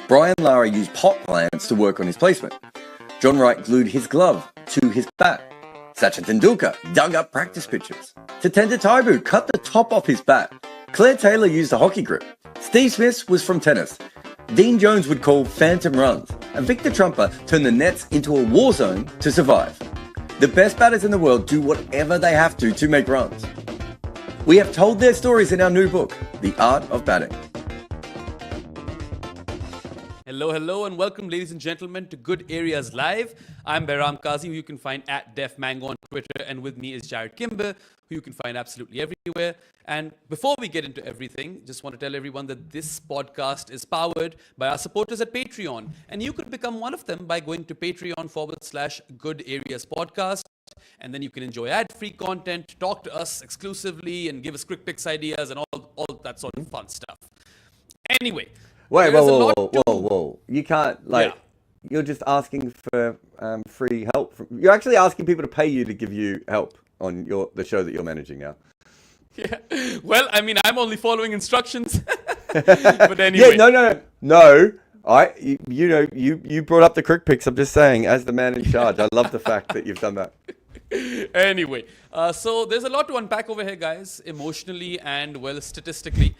Brian Lara used pot plants to work on his placement. John Wright glued his glove to his bat. Sachin Tendulkar dug up practice pictures. Tatenda Taibu cut the top off his bat. Claire Taylor used a hockey grip. Steve Smith was from tennis. Dean Jones would call phantom runs. And Victor Trumper turned the nets into a war zone to survive. The best batters in the world do whatever they have to make runs. We have told their stories in our new book, The Art of Batting. Hello, and welcome, ladies and gentlemen, to Good Areas Live. I'm Behram Qazi, who you can find at DefMango on Twitter, and with me is Jarrod Kimber, who you can find absolutely everywhere. And before we get into everything, just want to tell everyone that this podcast is powered by our supporters at Patreon, and you could become one of them by going to Patreon/Good Areas Podcast, and then you can enjoy ad-free content, talk to us exclusively, and give us quick picks ideas and all that sort of fun stuff. Anyway. Wait, whoa. You can't, you're just asking for free help. You're actually asking people to pay you to give you help on the show that you're managing now. Yeah. Well, I mean, I'm only following instructions. But anyway. Yeah, no. You brought up the crick picks. I'm just saying, as the man in charge, I love the fact that you've done that. Anyway, so there's a lot to unpack over here, guys, emotionally and, statistically.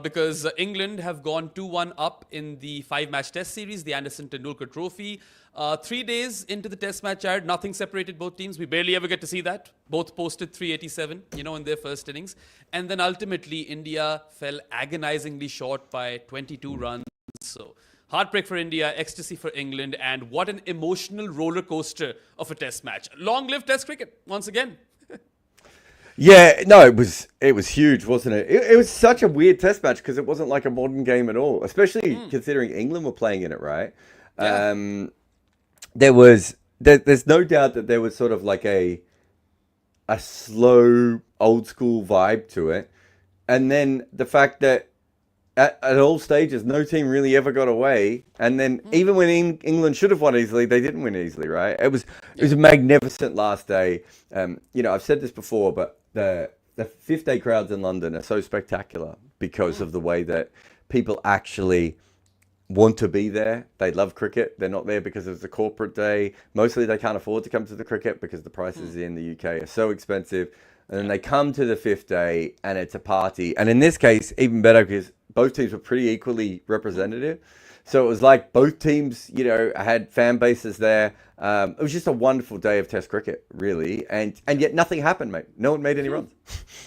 Because England have gone 2-1 up in the 5-match test series, the Anderson Tendulkar Trophy. 3 days into the test match, Jarrod, nothing separated both teams. We barely ever get to see that. Both posted 387, in their first innings. And then ultimately, India fell agonizingly short by 22 runs. So heartbreak for India, ecstasy for England, and what an emotional roller coaster of a test match. Long live test cricket, once again. Yeah, no, it was huge, wasn't it? It was such a weird test match because it wasn't like a modern game at all, especially considering England were playing in it, right? Yeah. There's no doubt that there was sort of like a slow, old school vibe to it. And then the fact that at all stages, no team really ever got away. And then even when England should have won easily, they didn't win easily, right? It was a magnificent last day. I've said this before, but the fifth day crowds in London are so spectacular because of the way that people actually want to be there. They love cricket. They're not there because it's a corporate day. Mostly they can't afford to come to the cricket because the prices in the UK are so expensive. And then they come to the fifth day and it's a party. And in this case, even better because both teams were pretty equally representative. So it was like both teams, had fan bases there. It was just a wonderful day of Test cricket, really. And yet nothing happened, mate. No one made any runs.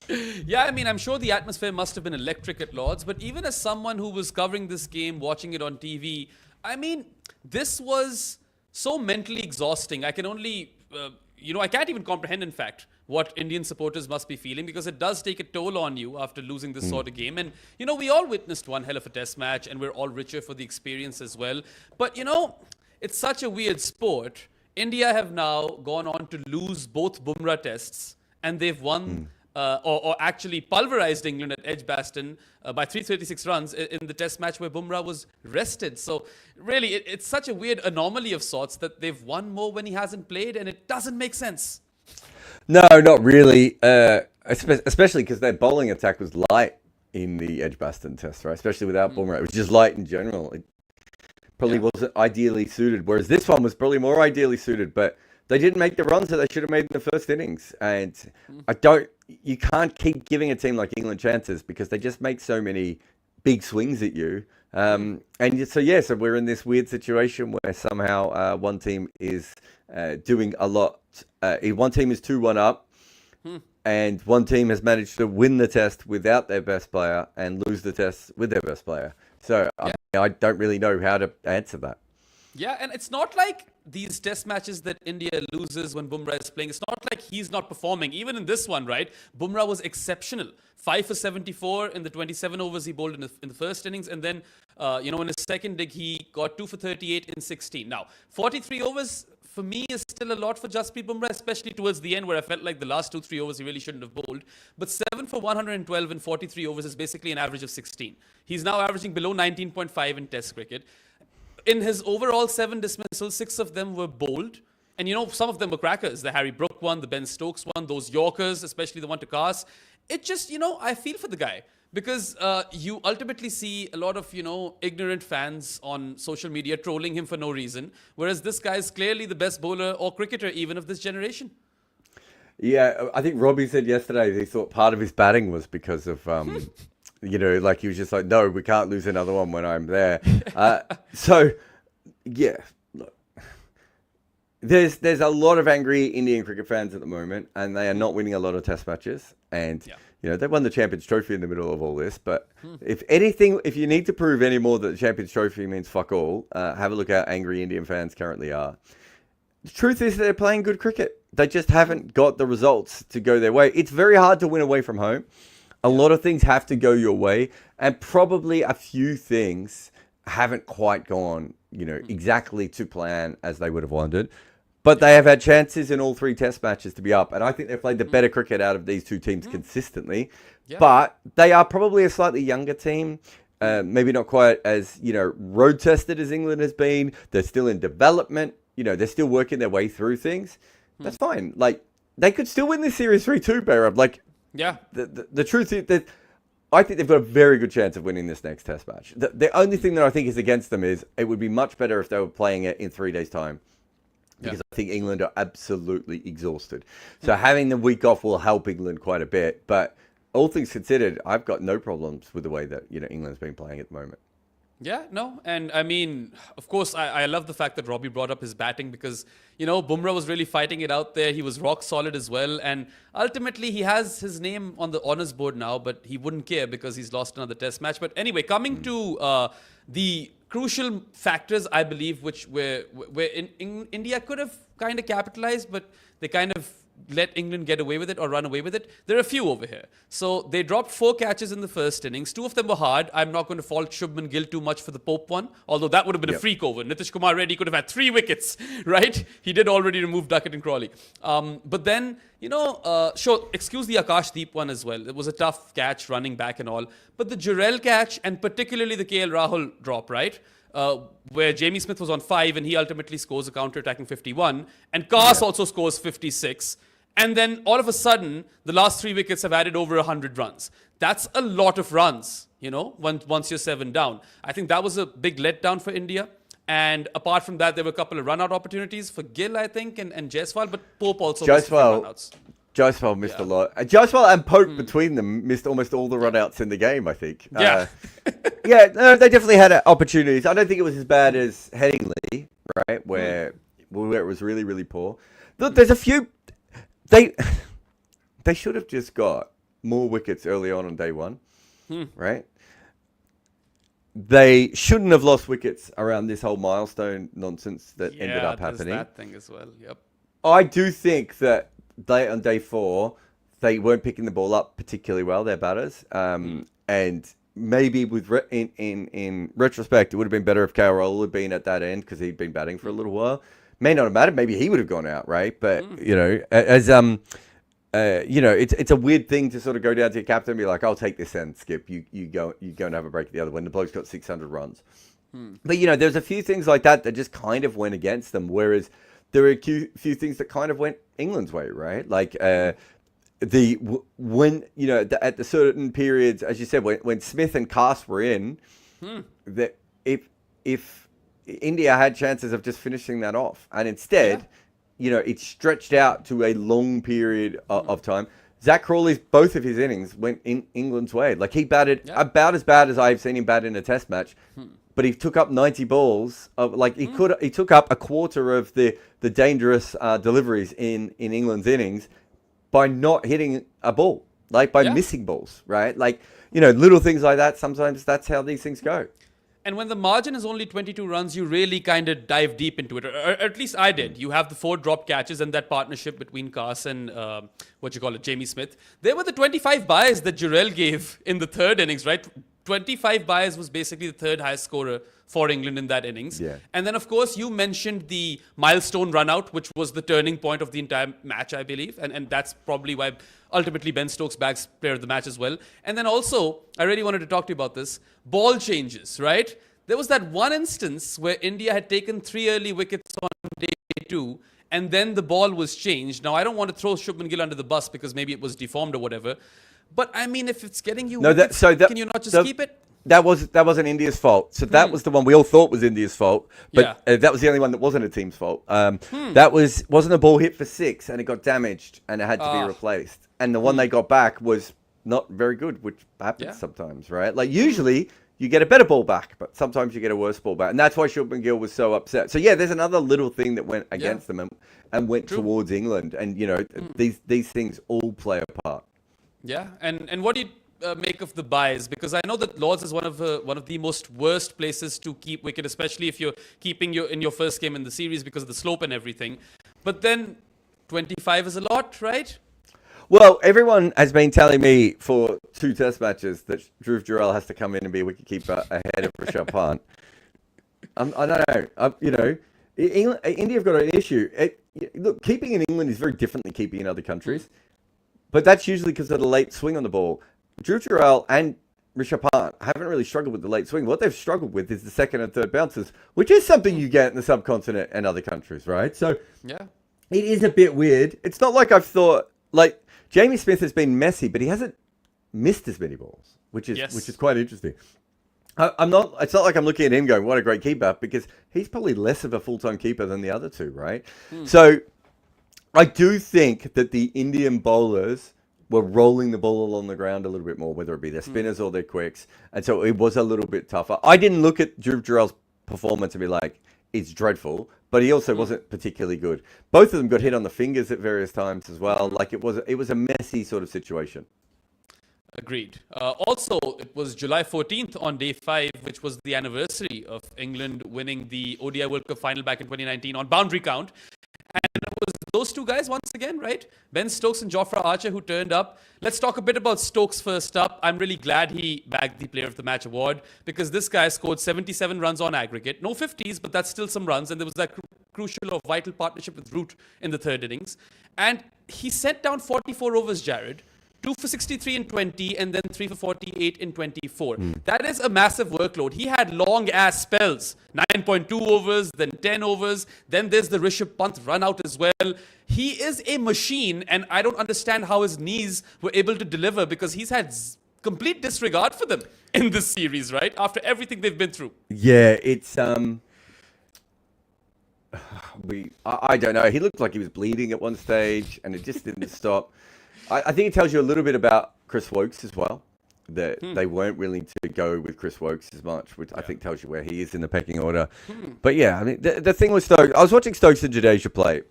Yeah, I mean, I'm sure the atmosphere must have been electric at Lord's. But even as someone who was covering this game, watching it on TV, I mean, this was so mentally exhausting. I can only, I can't even comprehend, in fact, what Indian supporters must be feeling, because it does take a toll on you after losing this sort of game. And, we all witnessed one hell of a test match, and we're all richer for the experience as well. But, it's such a weird sport. India have now gone on to lose both Bumrah tests, and they've won or actually pulverized England at Edgbaston by 336 runs in the test match where Bumrah was rested. So really, it's such a weird anomaly of sorts that they've won more when he hasn't played, and it doesn't make sense. No, not really. Especially because their bowling attack was light in the Edgbaston test, right? Especially without Bumrah. It was just light in general. It probably wasn't ideally suited. Whereas this one was probably more ideally suited, but they didn't make the runs that they should have made in the first innings. And you can't keep giving a team like England chances because they just make so many big swings at you. So we're in this weird situation where somehow one team is doing a lot. One team is 2-1 up, and one team has managed to win the test without their best player and lose the test with their best player. So I don't really know how to answer that. Yeah, and it's not like these test matches that India loses when Bumrah is playing. It's not like he's not performing. Even in this one, right? Bumrah was exceptional. 5 for 74 in the 27 overs he bowled in the first innings. And then, in his second dig, he got 2 for 38 in 16. Now, 43 overs for me is still a lot for Jasprit Bumrah, especially towards the end where I felt like the last 2-3 overs he really shouldn't have bowled. But 7 for 112 in 43 overs is basically an average of 16. He's now averaging below 19.5 in Test cricket. In his overall 7 dismissals, 6 of them were bowled. And, some of them were crackers. The Harry Brook one, the Ben Stokes one, those Yorkers, especially the one to Cast. It just, I feel for the guy. Because you ultimately see a lot of, ignorant fans on social media trolling him for no reason, whereas this guy is clearly the best bowler or cricketer even of this generation. Yeah, I think Robbie said yesterday he thought part of his batting was because of, like he was just like, no, we can't lose another one when I'm there. So, yeah, look, there's a lot of angry Indian cricket fans at the moment, and they are not winning a lot of test matches. And, they won the Champions Trophy in the middle of all this. But if anything, if you need to prove any more that the Champions Trophy means fuck all, have a look how angry Indian fans currently are. The truth is they're playing good cricket. They just haven't got the results to go their way. It's very hard to win away from home. A lot of things have to go your way, and probably a few things haven't quite gone, exactly to plan as they would have wanted. But they have had chances in all 3 test matches to be up, and I think they've played the better cricket out of these 2 teams consistently. Yeah. But they are probably a slightly younger team. Maybe not quite as, road tested as England has been. They're still in development. They're still working their way through things. That's fine. Like, they could still win this series 3-2, Behram. Like, yeah. The truth is that I think they've got a very good chance of winning this next test match. The only thing that I think is against them is it would be much better if they were playing it in 3 days' time. Because I think England are absolutely exhausted. So having the week off will help England quite a bit. But all things considered, I've got no problems with the way that, England's been playing at the moment. Yeah, no. And I mean, of course, I love the fact that Robbie brought up his batting because, Bumrah was really fighting it out there. He was rock solid as well. And ultimately, he has his name on the honours board now, but he wouldn't care because he's lost another test match. But anyway, coming to the crucial factors, I believe, which where in India could have kind of capitalized, but they kind of let England get away with it or run away with it. There are a few over here. So they dropped 4 catches in the first innings. 2 of them were hard. I'm not going to fault Shubman Gill too much for the Pope one, although that would have been a freak over. Nitish Kumar Reddy could have had 3 wickets, right? He did already remove Duckett and Crawley. But then, sure, excuse the Akashdeep one as well. It was a tough catch running back and all. But the Jarrell catch and particularly the KL Rahul drop, right? Where Jamie Smith was on 5 and he ultimately scores a counter-attacking 51. And Kaas also scores 56. And then all of a sudden, the last 3 wickets have added over 100 runs. That's a lot of runs, once you're 7 down. I think that was a big letdown for India. And apart from that, there were a couple of run-out opportunities for Gill, I think, and Jaiswal, but Pope also missed a few run-outs. Jaiswal missed a lot. Jaiswal and Pope between them missed almost all the run-outs in the game, I think. Yeah. No, they definitely had opportunities. I don't think it was as bad as Headingley, right, where it was really, really poor. Look, there's a few... They should have just got more wickets early on day 1, right? They shouldn't have lost wickets around this whole milestone nonsense that ended up happening. Yeah, that thing as well, yep. I do think that on day 4, they weren't picking the ball up particularly well, their batters. And maybe in retrospect, it would have been better if KL Rahul had been at that end because he'd been batting for a little while. May not have mattered. Maybe he would have gone out, right? But it's a weird thing to sort of go down to your captain and be like, "I'll take this end, Skip. You go and have a break at the other when the bloke's got 600 runs." But there's a few things like that just kind of went against them. Whereas there are a few things that kind of went England's way, right? Like at the certain periods, as you said, when Smith and Kaas were in, that if India had chances of just finishing that off. And instead, it stretched out to a long period of time. Zach Crawley's, both of his innings went in England's way. Like, he batted about as bad as I've seen him bat in a test match. But he took up 90 balls. He took up a quarter of the dangerous deliveries in England's innings by not hitting a ball. Like, by missing balls, right? Like, little things like that. Sometimes that's how these things go. And when the margin is only 22 runs, you really kind of dive deep into it. Or at least I did. You have the 4 drop catches and that partnership between Kaas and, Jamie Smith. There were the 25 byes that Jarrell gave in the 3rd innings, right? 25 byes was basically the 3rd highest scorer for England in that innings. Yeah. And then, of course, you mentioned the milestone run-out, which was the turning point of the entire match, I believe. And that's probably why ultimately Ben Stokes bags player of the match as well. And then also, I really wanted to talk to you about this, ball changes, right? There was that one instance where India had taken 3 early wickets on day 2, and then the ball was changed. Now, I don't want to throw Shubman Gill under the bus because maybe it was deformed or whatever. But I mean, if it's getting you No, wickets, can you not just keep it? That wasn't India's fault. So that was the one we all thought was India's fault, but that was the only one that wasn't a team's fault. That wasn't a ball hit for 6, and it got damaged, and it had to be replaced. And the one they got back was not very good, which happens sometimes, right? Like usually you get a better ball back, but sometimes you get a worse ball back, and that's why Shubman Gill was so upset. So yeah, there's another little thing that went against them and went towards England, and you know these things all play a part. Yeah, and what do you make of the buys? Because I know that Lords is one of the most worst places to keep wicket, especially if you're keeping in your first game in the series because of the slope and everything. But then 25 is a lot, right? Well, everyone has been telling me for 2 test matches that Dhruv Jurel has to come in and be a wicketkeeper ahead of Rishabh Pant. I don't know. You know, India have got an issue. Look, keeping in England is very different than keeping in other countries. But that's usually because of the late swing on the ball. Dhruv Jurel and Rishabh Pant haven't really struggled with the late swing. What they've struggled with is the second and third bounces, which is something you get in the subcontinent and other countries, right? So it is a bit weird. It's not like I've thought, like, Jamie Smith has been messy, but he hasn't missed as many balls, which is quite interesting. It's not like I'm looking at him going, what a great keeper, because he's probably less of a full-time keeper than the other two, right? So I do think that the Indian bowlers were rolling the ball along the ground a little bit more, whether it be their spinners or their quicks. And so it was a little bit tougher. I didn't look at Dhruv Jurel's performance and be like, it's dreadful, but he also wasn't particularly good. Both of them got hit on the fingers at various times as well. Like it was a messy sort of situation. Agreed. Also, it was July 14th on day 5, which was the anniversary of England winning the ODI World Cup final back in 2019 on boundary count. And it was those two guys once again, right? Ben Stokes and Jofra Archer who turned up. Let's talk a bit about Stokes first up. I'm really glad he bagged the Player of the Match award because this guy scored 77 runs on aggregate. No 50s, but that's still some runs. And there was that crucial or vital partnership with Root in the third innings. And he sent down 44 overs, Jarrod. 2 for 63 in 20 and then 3 for 48 in 24. That is a massive workload. He had long ass spells, 9.2 overs, then 10 overs. Then there's the Rishabh Pant run out as well. He is a machine, and I don't understand how his knees were able to deliver because he's had complete disregard for them in this series, right? After everything they've been through. Yeah, it's I don't know. He looked like he was bleeding at one stage, and it just didn't stop. I think it tells you a little bit about Chris Woakes as well, that they weren't willing to go with Chris Woakes as much, which I think tells you where he is in the pecking order. But yeah, I mean, the thing with Stokes, I was watching Stokes and Jadeja play,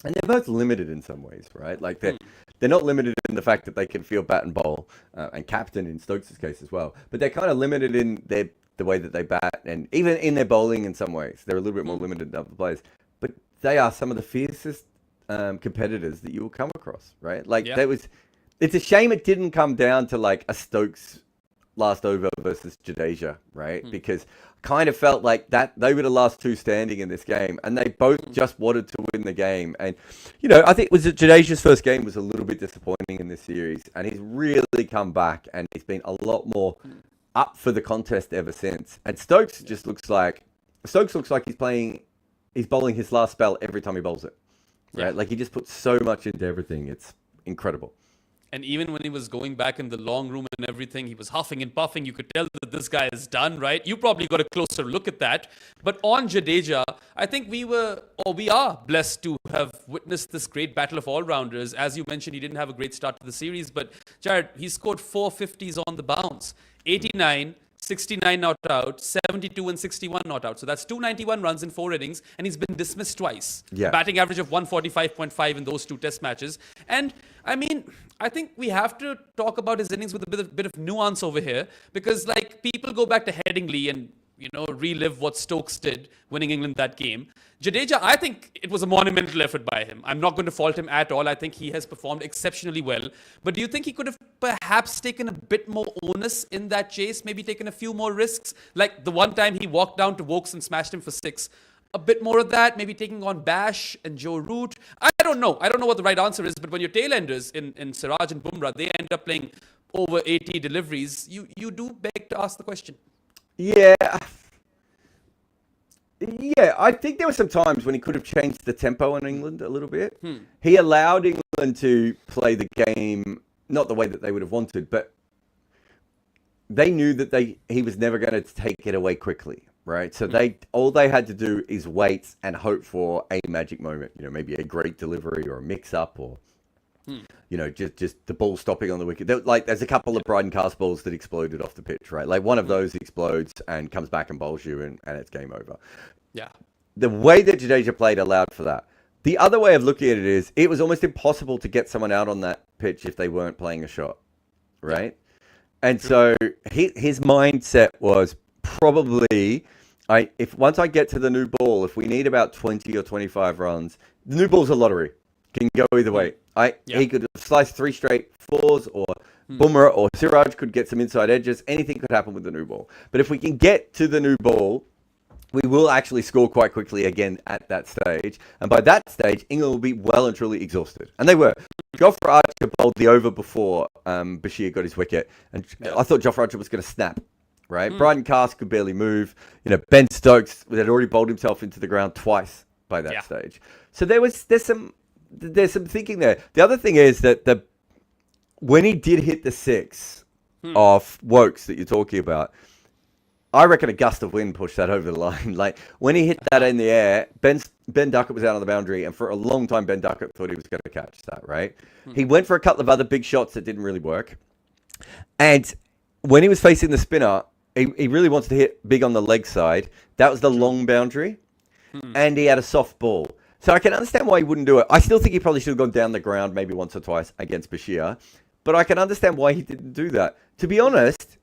and they're both limited in some ways, right? Like they're not limited in the fact that they can field, bat and bowl, and captain in Stokes' case as well, but they're kind of limited in the way that they bat, and even in their bowling in some ways, they're a little bit more limited than other players. But they are some of the fiercest competitors that you will come across, right? Like it's a shame it didn't come down to like a Stokes last over versus Jadeja, right? Because kind of felt like that they were the last two standing in this game, and they both just wanted to win the game. And you know, I think Jadeja's first game was a little bit disappointing in this series, and he's really come back, and he's been a lot more up for the contest ever since. And Stokes looks like he's bowling his last spell every time he bowls it. Right, like he just puts so much into everything. It's incredible. And even when he was going back in the long room and everything, he was huffing and puffing. You could tell that this guy is done, right? You probably got a closer look at that. But on Jadeja, I think we are blessed to have witnessed this great battle of all-rounders. As you mentioned, he didn't have a great start to the series, but Jarrod, he scored 4 50s on the bounce. 89, 69 not out, 72 and 61 not out. So that's 291 runs in 4 innings, and he's been dismissed twice. Yeah. Batting average of 145.5 in those 2 test matches. And, I mean, I think we have to talk about his innings with a bit of nuance over here, because, like, people go back to Headingley and, you know, relive what Stokes did, winning England that game. Jadeja, I think it was a monumental effort by him. I'm not going to fault him at all. I think he has performed exceptionally well. But do you think he could have perhaps taken a bit more onus in that chase? Maybe taken a few more risks? Like the one time he walked down to Woakes and smashed him for 6. A bit more of that, maybe taking on Bash and Joe Root. I don't know. I don't know what the right answer is. But when your tailenders in Siraj and Bumrah, they end up playing over 80 deliveries, you do beg to ask the question. Yeah, I think there were some times when he could have changed the tempo in England a little bit. He allowed England to play the game not the way that they would have wanted, but they knew that he was never going to take it away quickly, right? So all they had to do is wait and hope for a magic moment, maybe a great delivery or a mix-up or, just the ball stopping on the wicket. There's a couple of Bryden cast balls that exploded off the pitch, right? Like one of those explodes and comes back and bowls you and it's game over. Yeah. The way that Jadeja played allowed for that. The other way of looking at it is it was almost impossible to get someone out on that pitch if they weren't playing a shot, right? Yeah. And so his mindset was probably, once I get to the new ball, if we need about 20 or 25 runs, the new ball's a lottery. Can go either way. He could slice 3 straight fours, or Bumrah or Siraj could get some inside edges. Anything could happen with the new ball. But if we can get to the new ball, we will actually score quite quickly again at that stage. And by that stage, England will be well and truly exhausted. And they were. Jofra Archer bowled the over before Bashir got his wicket. And I thought Jofra Archer was going to snap, right? Bryden Cast could barely move. Ben Stokes had already bowled himself into the ground twice by that stage. So there's some thinking there. The other thing is that when he did hit the 6 off Wokes that you're talking about, I reckon a gust of wind pushed that over the line. Like when he hit that in the air, Ben Duckett was out on the boundary, and for a long time Ben Duckett thought he was going to catch that, right? He went for a couple of other big shots that didn't really work. And when he was facing the spinner, he really wanted to hit big on the leg side. That was the long boundary. And he had a soft ball. So I can understand why he wouldn't do it. I still think he probably should have gone down the ground maybe once or twice against Bashir. But I can understand why he didn't do that. To be honest,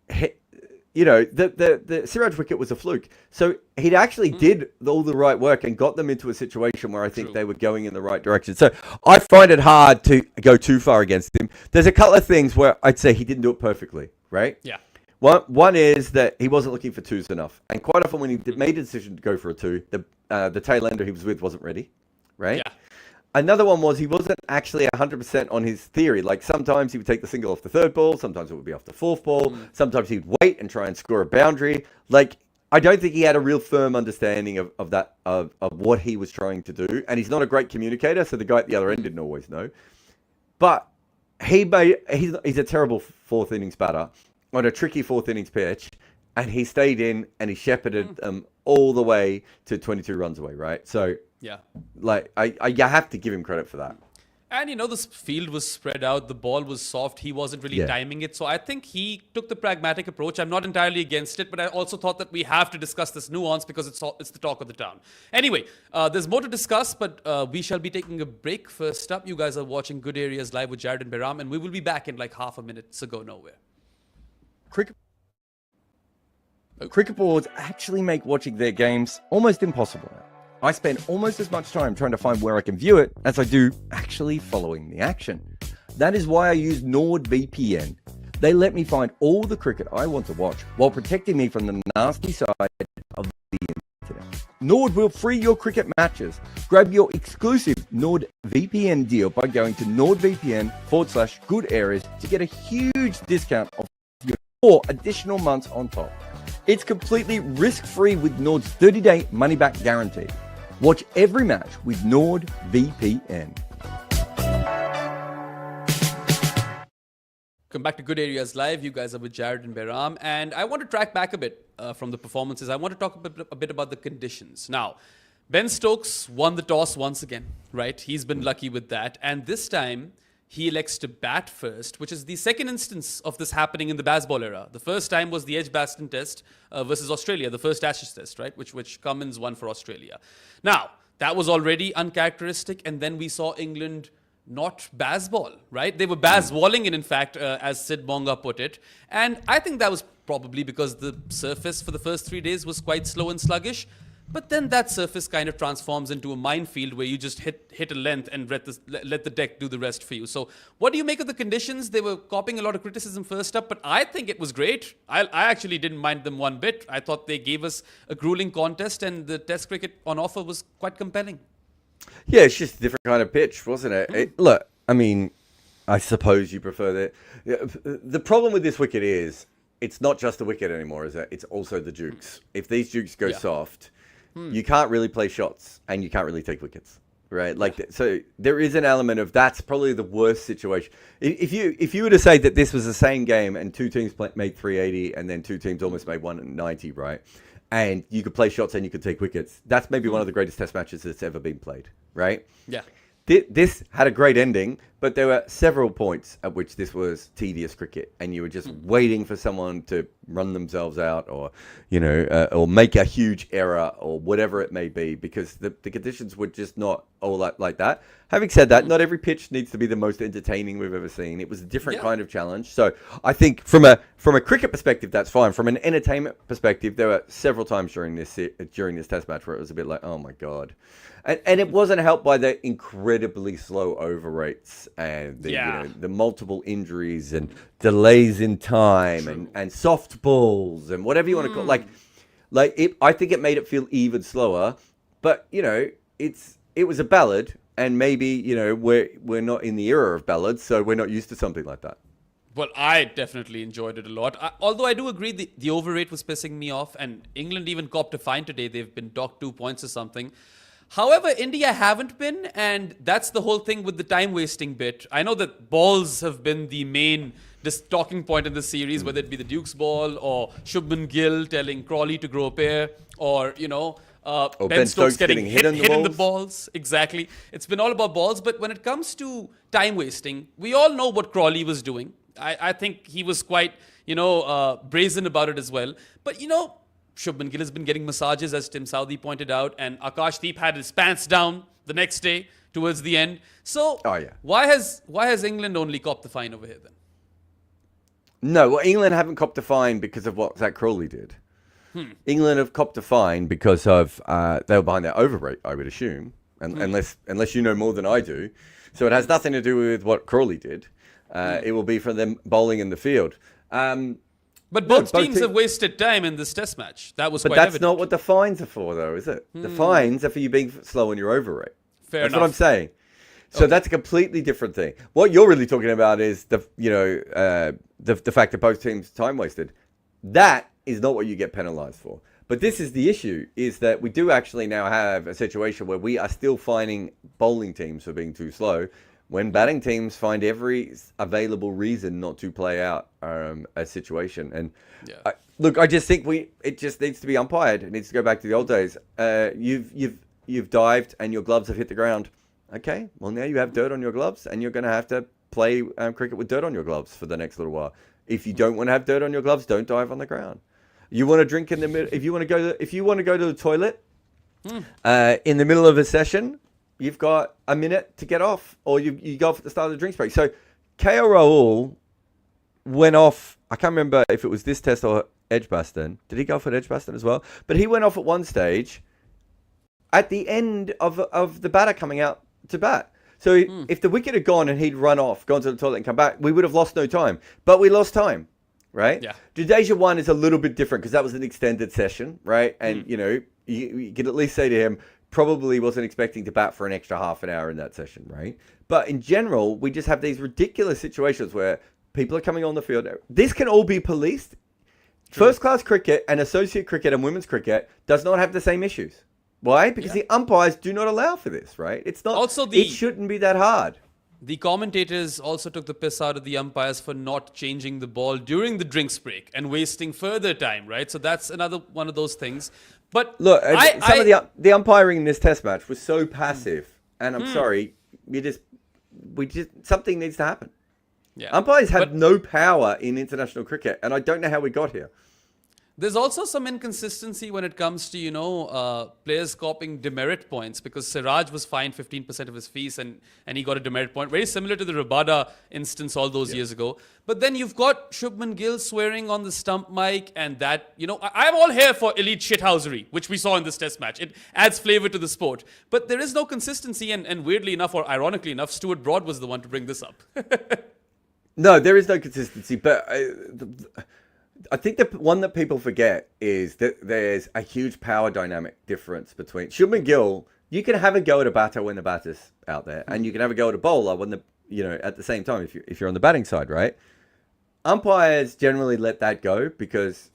the Siraj wicket was a fluke. So he actually did all the right work and got them into a situation where I think they were going in the right direction. So I find it hard to go too far against him. There's a couple of things where I'd say he didn't do it perfectly, right? Yeah. One is that he wasn't looking for 2s enough. And quite often when he made a decision to go for a 2, the tail ender he was with wasn't ready, right? Yeah. Another one was he wasn't actually 100% on his theory. Like sometimes he would take the single off the 3rd ball. Sometimes it would be off the 4th ball. Sometimes he'd wait and try and score a boundary. Like I don't think he had a real firm understanding of what he was trying to do. And he's not a great communicator. So the guy at the other end didn't always know. But he's a terrible 4th innings batter on a tricky 4th innings pitch. And he stayed in and he shepherded them all the way to 22 runs away, right? So yeah, like I have to give him credit for that. And this field was spread out. The ball was soft. He wasn't really timing it. So I think he took the pragmatic approach. I'm not entirely against it, but I also thought that we have to discuss this nuance because it's the talk of the town. Anyway, there's more to discuss, but we shall be taking a break. First up, you guys are watching Good Areas live with Jarrod and Behram, and we will be back in like half a minute, so go nowhere. Cricket boards actually make watching their games almost impossible now. I spend almost as much time trying to find where I can view it as I do actually following the action. That is why I use NordVPN. They let me find all the cricket I want to watch while protecting me from the nasty side of the internet. Nord will free your cricket matches. Grab your exclusive NordVPN deal by going to NordVPN/Good Areas to get a huge discount of your 4 additional months on top. It's completely risk-free with Nord's 30-day money-back guarantee. Watch every match with NordVPN. Come back to Good Areas Live. You guys are with Jarrod and Behram. And I want to track back a bit from the performances. I want to talk a bit about the conditions. Now, Ben Stokes won the toss once again, right? He's been lucky with that. And this time, he elects to bat first, which is the second instance of this happening in the Bazball era. The first time was the Edgbaston Test versus Australia, the first Ashes Test, right? Which Cummins won for Australia. Now, that was already uncharacteristic, and then we saw England not Bazball, right? They were Bazballing it, in fact, as Sid Bonga put it. And I think that was probably because the surface for the first 3 days was quite slow and sluggish. But then that surface kind of transforms into a minefield where you just hit a length and let the deck do the rest for you. So what do you make of the conditions? They were copying a lot of criticism first up, but I think it was great. I actually didn't mind them one bit. I thought they gave us a grueling contest, and the Test cricket on offer was quite compelling. Yeah, it's just a different kind of pitch, wasn't it? Look, I mean, I suppose you prefer that. The problem with this wicket is it's not just the wicket anymore, is it? It's also the dukes. If these dukes go soft, you can't really play shots and you can't really take wickets, right? Like, so there is an element of that's probably the worst situation. If you were to say that this was the same game and two teams made 380 and then two teams almost made 190, right? And you could play shots and you could take wickets. That's maybe one of the greatest test matches that's ever been played, right? Yeah. This had a great ending, but there were several points at which this was tedious cricket, and you were just waiting for someone to run themselves out, or or make a huge error, or whatever it may be, because the conditions were just not all like that. Having said that, not every pitch needs to be the most entertaining we've ever seen. It was a different kind of challenge. So I think from a cricket perspective, that's fine. From an entertainment perspective, there were several times during this test match where it was a bit like, oh my God. And it wasn't helped by the incredibly slow over rates and the multiple injuries and delays in time and soft balls and whatever you want to call it. I think it made it feel even slower. But it was a ballad, and maybe we're not in the era of ballads, so we're not used to something like that. Well, I definitely enjoyed it a lot. Although I do agree the over rate was pissing me off, and England even copped a fine today. They've been docked 2 points or something. However, India haven't been, and that's the whole thing with the time-wasting bit. I know that balls have been the main talking point in the series, whether it be the Duke's ball or Shubman Gill telling Crawley to grow a pair, or, Ben Stokes getting hit in the balls. Exactly. It's been all about balls, but when it comes to time-wasting, we all know what Crawley was doing. I think he was quite, brazen about it as well. But, Shubman Gill has been getting massages, as Tim Southee pointed out, and Akashdeep had his pants down the next day towards the end. So, why has England only copped the fine over here then? No, well, England haven't copped a fine because of what Zach Crawley did. England have copped a fine because of they were behind their over rate, I would assume, unless you know more than I do. So it has nothing to do with what Crawley did. It will be from them bowling in the field. But both teams have wasted time in this test match. That was quite evident. But that's not what the fines are for, though, is it? The fines are for you being slow on your over rate. Fair enough. That's what I'm saying. So that's a completely different thing. What you're really talking about is the fact that both teams time wasted. That is not what you get penalised for. But this is the issue, is that we do actually now have a situation where we are still fining bowling teams for being too slow, when batting teams find every available reason not to play out a situation. And I just think it just needs to be umpired. It needs to go back to the old days. You've dived and your gloves have hit the ground. Okay, well now you have dirt on your gloves, and you're going to have to play cricket with dirt on your gloves for the next little while. If you don't want to have dirt on your gloves, don't dive on the ground. You want to drink in the middle. If you want to go to the toilet in the middle of a session, you've got a minute to get off, or you go off at the start of the drinks break. So KL Rahul went off. I can't remember if it was this test or Edgbaston. Did he go off at Edgbaston as well? But he went off at one stage at the end of the batter coming out to bat. So if the wicket had gone and he'd run off, gone to the toilet and come back, we would have lost no time. But we lost time, right? Yeah. Jadeja 1 is a little bit different because that was an extended session, right? And, you could at least say to him, probably wasn't expecting to bat for an extra half an hour in that session, right? But in general, we just have these ridiculous situations where people are coming on the field. This can all be policed. First-class cricket and associate cricket and women's cricket does not have the same issues. Why? Because the umpires do not allow for this, right? It's not. Also, it shouldn't be that hard. The commentators also took the piss out of the umpires for not changing the ball during the drinks break and wasting further time, right? So that's another one of those things. But look, some of the umpiring in this test match was so passive, and I'm sorry, something needs to happen. Yeah. Umpires have no power in international cricket, and I don't know how we got here. There's also some inconsistency when it comes to, players copying demerit points, because Siraj was fined 15% of his fees and he got a demerit point, very similar to the Rabada instance all those years ago. But then you've got Shubman Gill swearing on the stump mic, and that, I'm all here for elite shithousery, which we saw in this test match. It adds flavor to the sport. But there is no consistency, and weirdly enough, or ironically enough, Stuart Broad was the one to bring this up. No, there is no consistency, but I think the one that people forget is that there's a huge power dynamic difference between Shubman Gill. You can have a go at a batter when the batter's out there, and you can have a go at a bowler when at the same time if you're on the batting side, right? Umpires generally let that go because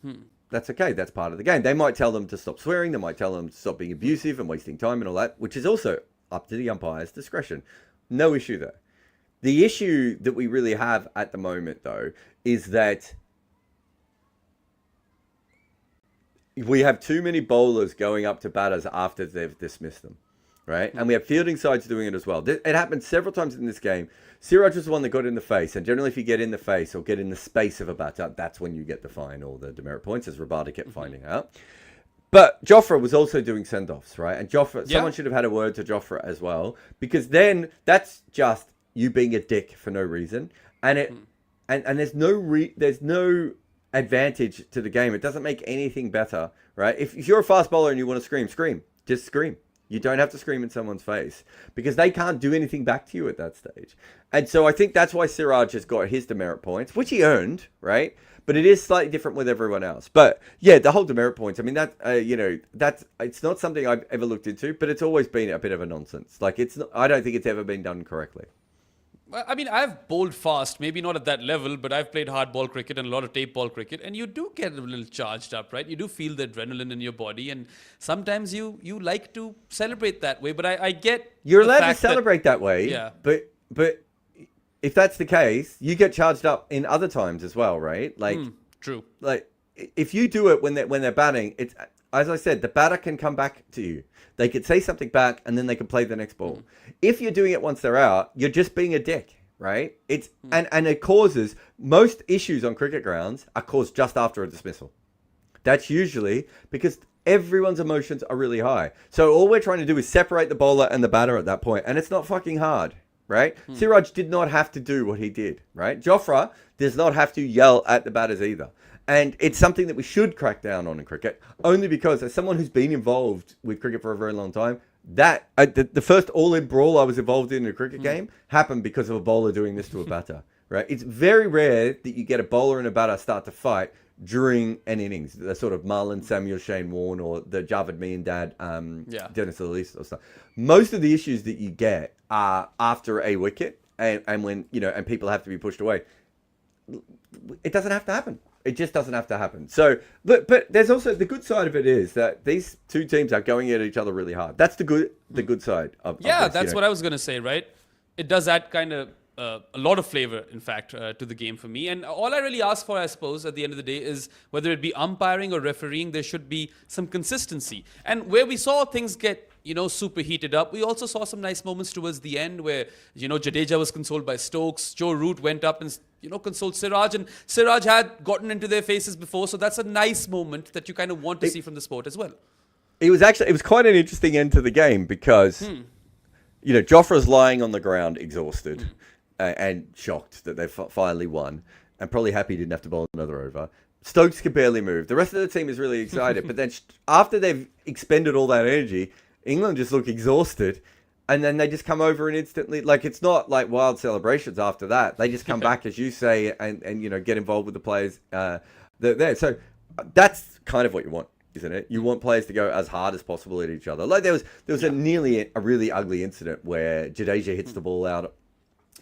that's okay. That's part of the game. They might tell them to stop swearing. They might tell them to stop being abusive and wasting time and all that, which is also up to the umpire's discretion. No issue there. The issue that we really have at the moment, though, is that we have too many bowlers going up to batters after they've dismissed them, right? And we have fielding sides doing it as well. It happened several times in this game. Siraj was the one that got in the face, and generally if you get in the face or get in the space of a batter, that's when you get the fine or the demerit points, as Rabada kept finding out. But Jofra was also doing send-offs, right? And someone should have had a word to Jofra as well, because then that's just you being a dick for no reason, and there's no advantage to the game. It doesn't make anything better, right? If you're a fast bowler and you want to scream, just scream. You don't have to scream in someone's face because they can't do anything back to you at that stage. And so I think that's why Siraj has got his demerit points, which he earned, right? But it is slightly different with everyone else. But yeah, the whole demerit points, I mean, it's not something I've ever looked into, but it's always been a bit of a nonsense. Like, I don't think it's ever been done correctly. I mean, I've bowled fast, maybe not at that level, but I've played hardball cricket and a lot of tape ball cricket, and you do get a little charged up, right? You do feel the adrenaline in your body, and sometimes you like to celebrate that way. But I get you're allowed to celebrate that way, yeah. But if that's the case, you get charged up in other times as well, right? Like, true. Like, if you do it when they're batting, it's, as I said, the batter can come back to you. They could say something back, and then they can play the next ball. If you're doing it once they're out, you're just being a dick, right? It's and it causes most issues on cricket grounds are caused just after a dismissal. That's usually because everyone's emotions are really high. So all we're trying to do is separate the bowler and the batter at that point, and it's not fucking hard, right? Siraj did not have to do what he did, right? Jofra does not have to yell at the batters either. And it's something that we should crack down on in cricket, only because as someone who's been involved with cricket for a very long time, that the first all-in brawl I was involved in a cricket game happened because of a bowler doing this to a batter, right? It's very rare that you get a bowler and a batter start to fight during an innings, the sort of Marlon Samuel, Shane Warne, or the Javed Miandad, Dennis Elise or stuff. Most of the issues that you get are after a wicket and when, and people have to be pushed away. It doesn't have to happen. It just doesn't have to happen. So, but there's also the good side of it is that these two teams are going at each other really hard. That's the good side of this, that's what I was going to say, right? It does add kind of a lot of flavor, in fact, to the game for me. And all I really ask for, I suppose, at the end of the day is whether it be umpiring or refereeing, there should be some consistency. And where we saw things get super heated up, we also saw some nice moments towards the end where, Jadeja was consoled by Stokes. Joe Root went up and, consoled Siraj. And Siraj had gotten into their faces before. So that's a nice moment that you kind of want to see from the sport as well. It was quite an interesting end to the game because, Jofra's lying on the ground exhausted and shocked that they finally won and probably happy he didn't have to bowl another over. Stokes could barely move. The rest of the team is really excited. But then after they've expended all that energy, England just look exhausted, and then they just come over and instantly, like, it's not like wild celebrations after that. They just come back, as you say, and get involved with the players there. So that's kind of what you want, isn't it? You want players to go as hard as possible at each other. Like there was a really ugly incident where Jadeja hits the ball out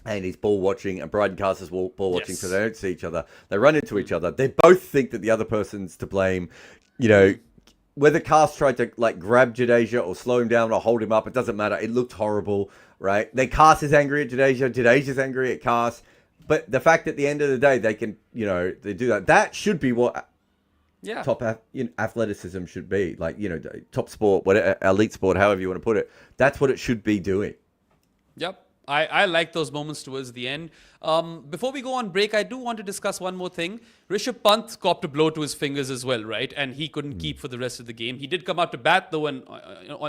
and he's ball watching, and Bryden Carter's ball watching, so they don't see each other. They run into each other. They both think that the other person's to blame. Whether Cast tried to grab Jadeja or slow him down or hold him up, it doesn't matter. It looked horrible, right? Then Cast is angry at Jadeja. Jadeja's angry at Cast. But the fact that at the end of the day, they can, they do that. That should be what top athleticism should be. Top sport, whatever, elite sport, however you want to put it. That's what it should be doing. Yep. I like those moments towards the end. Before we go on break, I do want to discuss one more thing. Rishabh Pant copped a blow to his fingers as well, right? And he couldn't keep for the rest of the game. He did come out to bat, though, and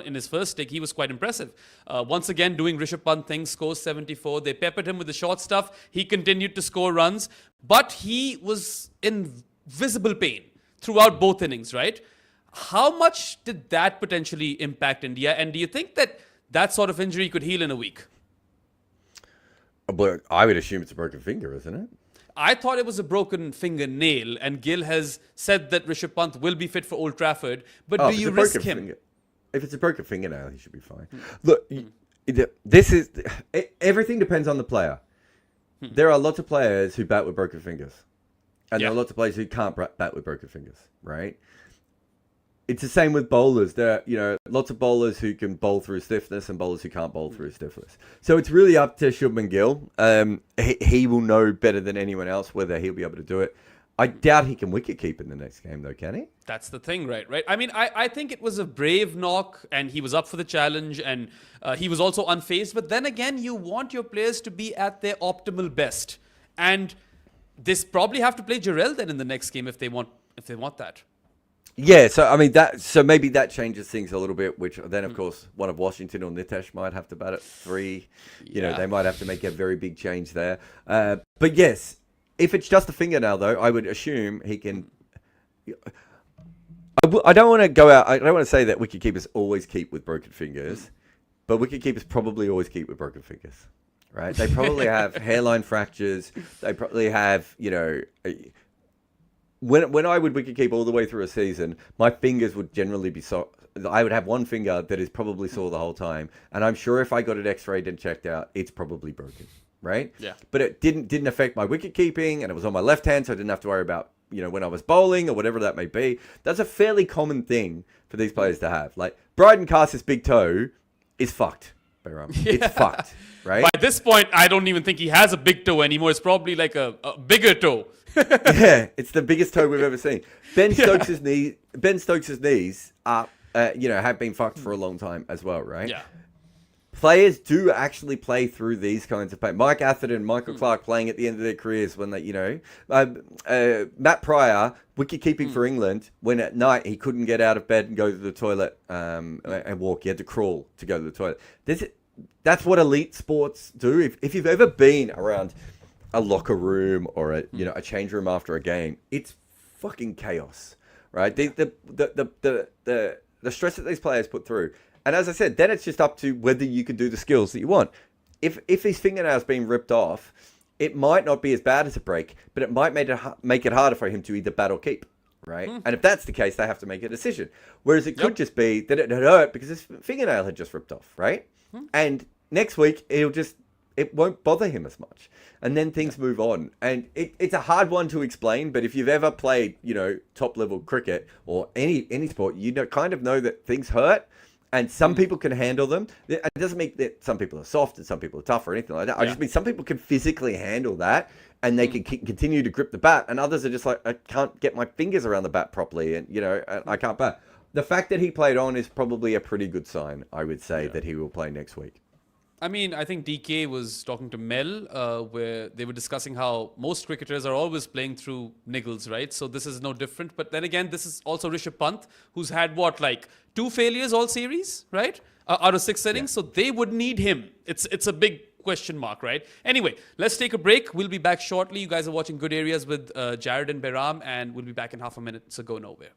in his first stick, he was quite impressive. Once again, doing Rishabh Pant things, scores 74. They peppered him with the short stuff. He continued to score runs, but he was in visible pain throughout both innings, right? How much did that potentially impact India? And do you think that sort of injury could heal in a week? But I would assume it's a broken finger, isn't it? I thought it was a broken fingernail, and Gill has said that Rishabh Pant will be fit for Old Trafford. But do you risk him? If it's a broken fingernail, he should be fine. Look, this is everything depends on the player. There are lots of players who bat with broken fingers, and there are lots of players who can't bat with broken fingers, right? It's the same with bowlers. There are, lots of bowlers who can bowl through stiffness and bowlers who can't bowl through stiffness. So it's really up to Shubman Gill. He will know better than anyone else whether he'll be able to do it. I doubt he can wicket keep in the next game, though, can he? That's the thing, right? I mean, I think it was a brave knock, and he was up for the challenge, and he was also unfazed. But then again, you want your players to be at their optimal best, and they probably have to play Jarrod then in the next game if they want that. Yeah, so maybe that changes things a little bit, which then, of course, one of Washington or Nitesh might have to bat at 3. They might have to make a very big change there. But yes, if it's just a fingernail, though, I would assume he can... I don't want to go out... I don't want to say that wicketkeepers always keep with broken fingers, but wicketkeepers probably always keep with broken fingers, right? They probably have hairline fractures. They probably have, When I would wicketkeep all the way through a season, my fingers would generally be sore. I would have one finger that is probably sore the whole time, and I'm sure if I got it x-rayed and checked out, it's probably broken, right? Yeah. But it didn't affect my wicketkeeping, and it was on my left hand, so I didn't have to worry about when I was bowling or whatever that may be. That's a fairly common thing for these players to have. Like Bryden Carter's big toe is fucked, Behram. Yeah. It's fucked, right? By this point, I don't even think he has a big toe anymore. It's probably like a bigger toe. Yeah, it's the biggest toe we've ever seen. Ben Stokes' knees are, have been fucked for a long time as well, right? Yeah. Players do actually play through these kinds of pain. Mike Atherton, Michael Clark playing at the end of their careers when they, Matt Pryor, wicket-keeping for England, when at night he couldn't get out of bed and go to the toilet and walk. He had to crawl to go to the toilet. That's what elite sports do. If you've ever been around a locker room or a change room after a game, it's fucking chaos, right? The stress that these players put through. And as I said, then it's just up to whether you can do the skills that you want. If his fingernail's being ripped off, it might not be as bad as a break, but it might make it harder for him to either bat or keep, right? And if that's the case, they have to make a decision. Whereas it could just be that it had hurt because his fingernail had just ripped off, right? And next week, it won't bother him as much. And then things move on. And it's a hard one to explain, but if you've ever played, top level cricket or any sport, kind of know that things hurt. And some people can handle them. It doesn't mean that some people are soft and some people are tough or anything like that. I just mean some people can physically handle that and they can continue to grip the bat. And others are just like, I can't get my fingers around the bat properly and, I can't bat. The fact that he played on is probably a pretty good sign, I would say, that he will play next week. I mean, I think DK was talking to Mel, where they were discussing how most cricketers are always playing through niggles, right? So this is no different. But then again, this is also Rishabh Pant, who's had 2 failures all series, right? Out of 6 innings. So they would need him. It's a big question mark, right? Anyway, let's take a break. We'll be back shortly. You guys are watching Good Areas with Jarrod and Behram, and we'll be back in half a minute. So go nowhere.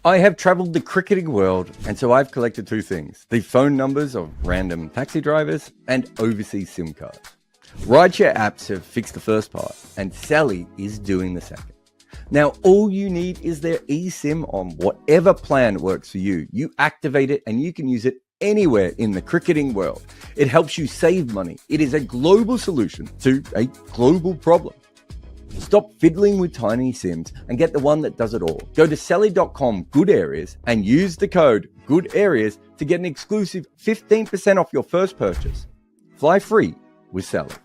I have travelled the cricketing world, and so I've collected 2 things. The phone numbers of random taxi drivers and overseas SIM cards. Rideshare apps have fixed the first part, and Saily is doing the second. Now, all you need is their eSIM on whatever plan works for you. You activate it, and you can use it anywhere in the cricketing world. It helps you save money. It is a global solution to a global problem. Stop fiddling with tiny SIMs and get the one that does it all. Go to Saily.com Good Areas and use the code Good Areas to get an exclusive 15% off your first purchase. Fly free with Saily.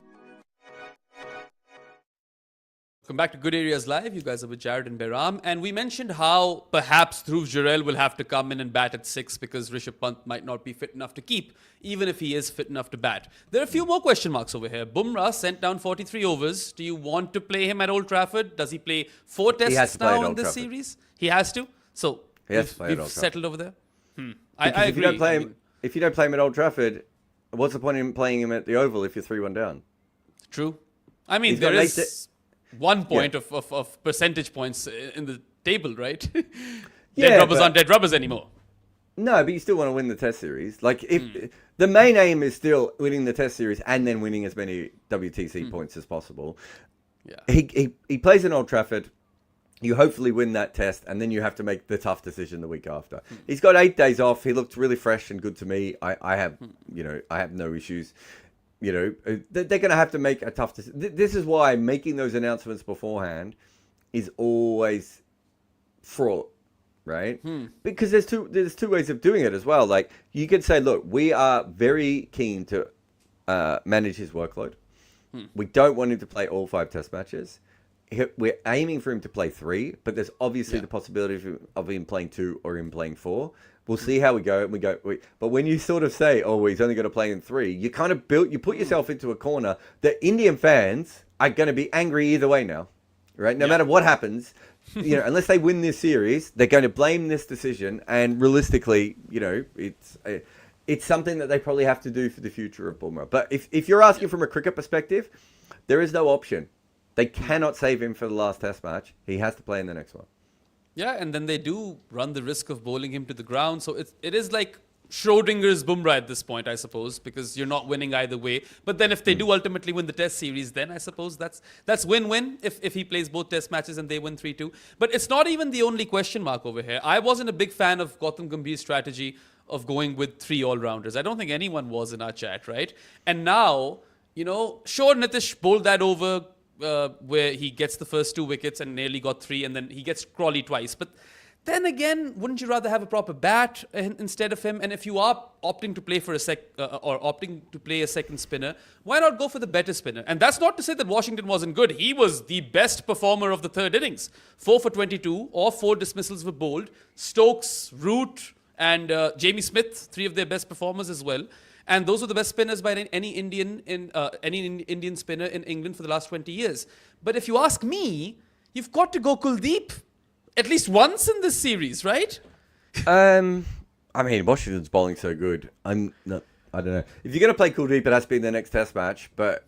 Welcome back to Good Areas Live. You guys are with Jarrod and Behram. And we mentioned how perhaps Dhruv Jurel will have to come in and bat at 6 because Rishabh Pant might not be fit enough to keep, even if he is fit enough to bat. There are a few more question marks over here. Bumrah sent down 43 overs. Do you want to play him at Old Trafford? Does he play 4 tests now in this series? He has to? So we've settled over there? I agree. If you don't play him at Old Trafford, what's the point in playing him at the Oval if you're 3-1 down? True. I mean, there is 1 point of percentage points in the table, right? Dead rubbers aren't dead rubbers anymore. No, but you still want to win the Test series. If the main aim is still winning the Test series and then winning as many WTC points as possible. Yeah. He plays in Old Trafford. You hopefully win that Test, and then you have to make the tough decision the week after. He's got 8 days off. He looked really fresh and good to me. I have no issues. They're going to have to make a tough decision. This is why making those announcements beforehand is always fraught right? Because there's two ways of doing it as well. Like you could say, look, we are very keen to manage his workload. We don't want him to play all 5 test matches. We're aiming for him to play 3, but there's obviously the possibility of him playing 2 or him playing 4. We'll see how we go. But when you sort of say, oh, he's only going to play in 3, you kind of you put yourself into a corner that Indian fans are going to be angry either way now, right? No matter what happens, unless they win this series, they're going to blame this decision. And realistically, it's something that they probably have to do for the future of Bumrah. But if you're asking from a cricket perspective, there is no option. They cannot save him for the last test match. He has to play in the next one. Yeah, and then they do run the risk of bowling him to the ground. So it is like Schrodinger's Bumrah at this point, I suppose, because you're not winning either way. But then if they do ultimately win the test series, then I suppose that's win-win if he plays both test matches and they win 3-2. But it's not even the only question mark over here. I wasn't a big fan of Gautam Gambhir's strategy of going with 3 all-rounders. I don't think anyone was in our chat, right? And now, sure, Nitish bowled that over where he gets the first 2 wickets and nearly got 3, and then he gets Crawley twice. But then again, wouldn't you rather have a proper bat instead of him? And if you are opting to play for opting to play a second spinner, why not go for the better spinner? And that's not to say that Washington wasn't good. He was the best performer of the third innings. 4 for 22, or 4 dismissals were bowled. Stokes, Root, and Jamie Smith, 3 of their best performers as well. And those are the best spinners by any Indian spinner in England for the last 20 years. But if you ask me, you've got to go Kuldeep at least once in this series, right? I mean, Washington's bowling so good. I don't know. If you're going to play Kuldeep, it has to be in the next test match. But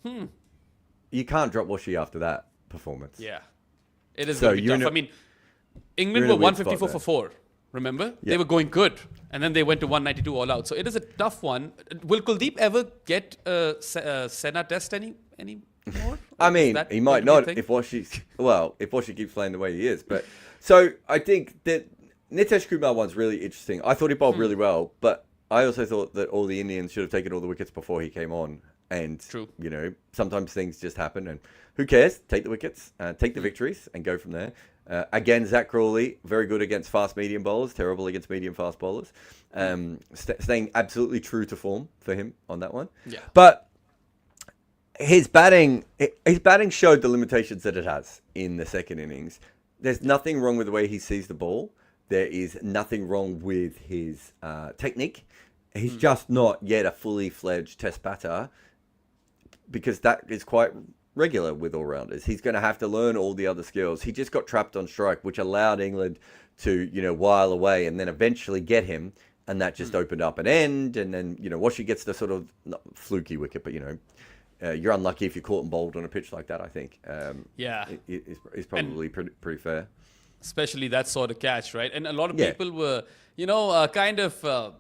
you can't drop Washi after that performance. Yeah. It is going to be tough. I mean, England were 154 for 4. Remember? Yeah. They were going good. And then they went to 192 all out. So it is a tough one. Will Kuldeep ever get a Sena test any more? I mean, he might not if Washi keeps playing the way he is. But so I think that Nitesh Kumar one's really interesting. I thought he bowled really well, but I also thought that all the Indians should have taken all the wickets before he came on. And, True. Sometimes things just happen. And who cares? Take the wickets, take the victories, and go from there. Again, Zach Crawley, very good against fast-medium bowlers, terrible against medium-fast bowlers. Staying absolutely true to form for him on that one. Yeah. But his batting showed the limitations that it has in the second innings. There's nothing wrong with the way he sees the ball. There is nothing wrong with his technique. He's just not yet a fully fledged test batter, because that is quite regular with all-rounders. He's going to have to learn all the other skills. He just got trapped on strike, which allowed England to, while away and then eventually get him, and that just opened up an end. And then, Washi gets the sort of not fluky wicket, but, you're unlucky if you're caught and bowled on a pitch like that, I think. It's probably pretty fair. Especially that sort of catch, right? And a lot of people were, kind of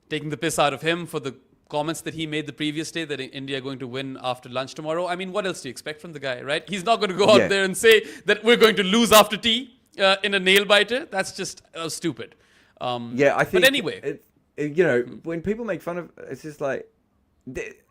taking the piss out of him for the comments that he made the previous day that India are going to win after lunch tomorrow. I mean, what else do you expect from the guy, right? He's not going to go out there and say that we're going to lose after tea in a nail-biter. That's just stupid. I think... But anyway... when people make fun of... It's just like...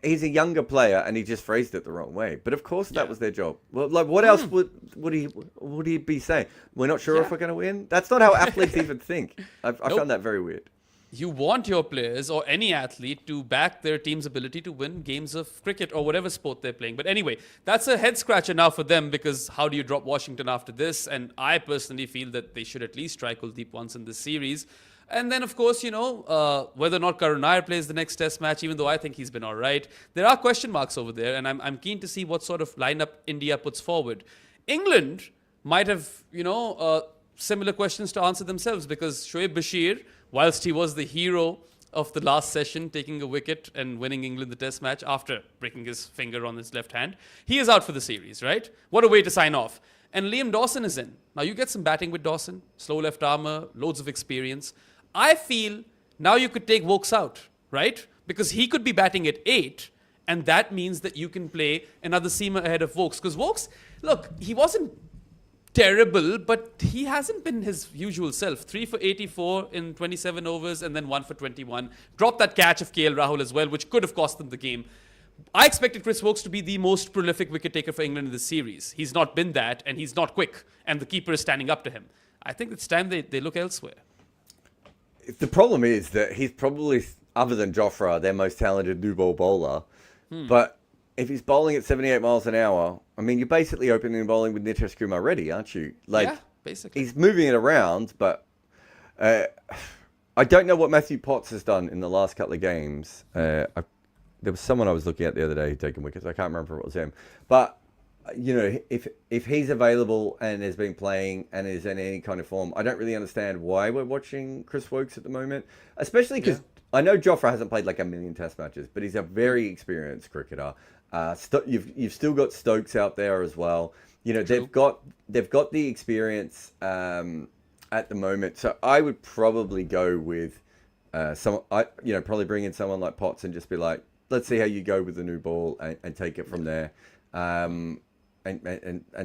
He's a younger player and he just phrased it the wrong way. But of course that was their job. Well, like, what else would he be saying? We're not sure if we're going to win? That's not how athletes even think. I found that very weird. You want your players or any athlete to back their team's ability to win games of cricket or whatever sport they're playing. But anyway, that's a head scratcher now for them, because how do you drop Washington after this? And I personally feel that they should at least try Kuldeep once in this series. And then, of course, whether or not Karun Nair plays the next test match, even though I think he's been all right, there are question marks over there. And I'm keen to see what sort of lineup India puts forward. England might have, similar questions to answer themselves, because Shoaib Bashir, whilst he was the hero of the last session, taking a wicket and winning England the test match after breaking his finger on his left hand, he is out for the series, right? What a way to sign off. And Liam Dawson is in. Now, you get some batting with Dawson, slow left armour, loads of experience. I feel now you could take Vokes out, right? Because he could be batting at 8, and that means that you can play another seamer ahead of Vokes. Because Vokes, look, he wasn't terrible, but he hasn't been his usual self. 3 for 84 in 27 overs and then 1 for 21. Dropped that catch of KL Rahul as well, which could have cost them the game. I expected Chris Vokes to be the most prolific wicket taker for England in this series. He's not been that, and he's not quick, and the keeper is standing up to him. I think it's time they look elsewhere. The problem is that he's probably, other than Jofra, their most talented new ball bowler. But if he's bowling at 78 miles an hour, I mean, you're basically opening bowling with Nitesh Kumar Reddy, aren't you? Like, yeah, basically. He's moving it around, but I don't know what Matthew Potts has done in the last couple of games. There was someone I was looking at the other day who'd taken wickets. I can't remember if it was him. But, you know, if he's available and has been playing and is in any kind of form, I don't really understand why we're watching Chris Woakes at the moment. Especially because I know Jofra hasn't played like a million test matches, but he's a very experienced cricketer. You've still got Stokes out there as well. You know, they've got the experience at the moment. So I would probably go with probably bring in someone like Potts and just be like, let's see how you go with the new ball and take it from there. And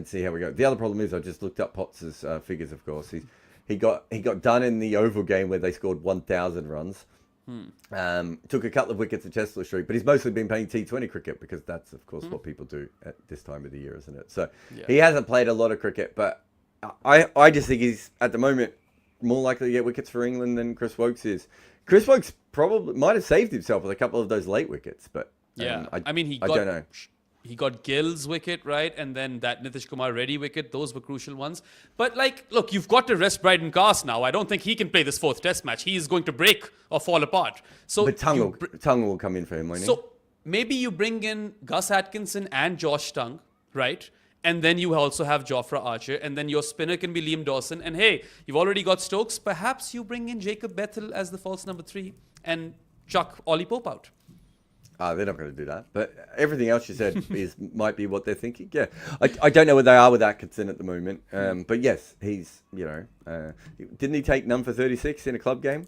see how we go. The other problem is I just looked up Potts' figures. Of course, he got done in the Oval game where they scored 1,000 runs. Took a couple of wickets at Chester Street, but he's mostly been playing T20 cricket because that's of course what people do at this time of the year, isn't it? So he hasn't played a lot of cricket, but I just think he's at the moment more likely to get wickets for England than Chris Woakes is. Chris Woakes probably might have saved himself with a couple of those late wickets, but I mean, I don't know. He got Gill's wicket, right? And then that Nitish Kumar Reddy wicket. Those were crucial ones. But, like, look, you've got to rest Bryden Cast now. I don't think he can play this fourth test match. He is going to break or fall apart. So but Tongue will come in for him, won't he? So maybe you bring in Gus Atkinson and Josh Tongue, right? And then you also have Jofra Archer. And then your spinner can be Liam Dawson. And, hey, you've already got Stokes. Perhaps you bring in Jacob Bethel as the false number 3 and chuck Ollie Pope out. They're not going to do that. But everything else you said might be what they're thinking. Yeah, I don't know where they are with Atkinson at the moment. But yes, he's, didn't he take none for 36 in a club game?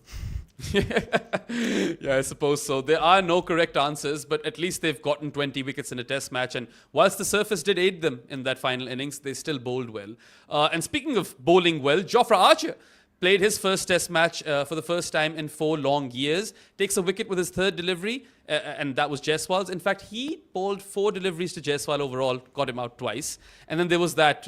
Yeah, I suppose so. There are no correct answers, but at least they've gotten 20 wickets in a test match. And whilst the surface did aid them in that final innings, they still bowled well. And speaking of bowling well, Jofra Archer played his first test match for the first time in 4 long years. Takes a wicket with his third delivery, and that was Jaiswal's. In fact, he bowled 4 deliveries to Jaiswal overall, got him out twice. And then there was that,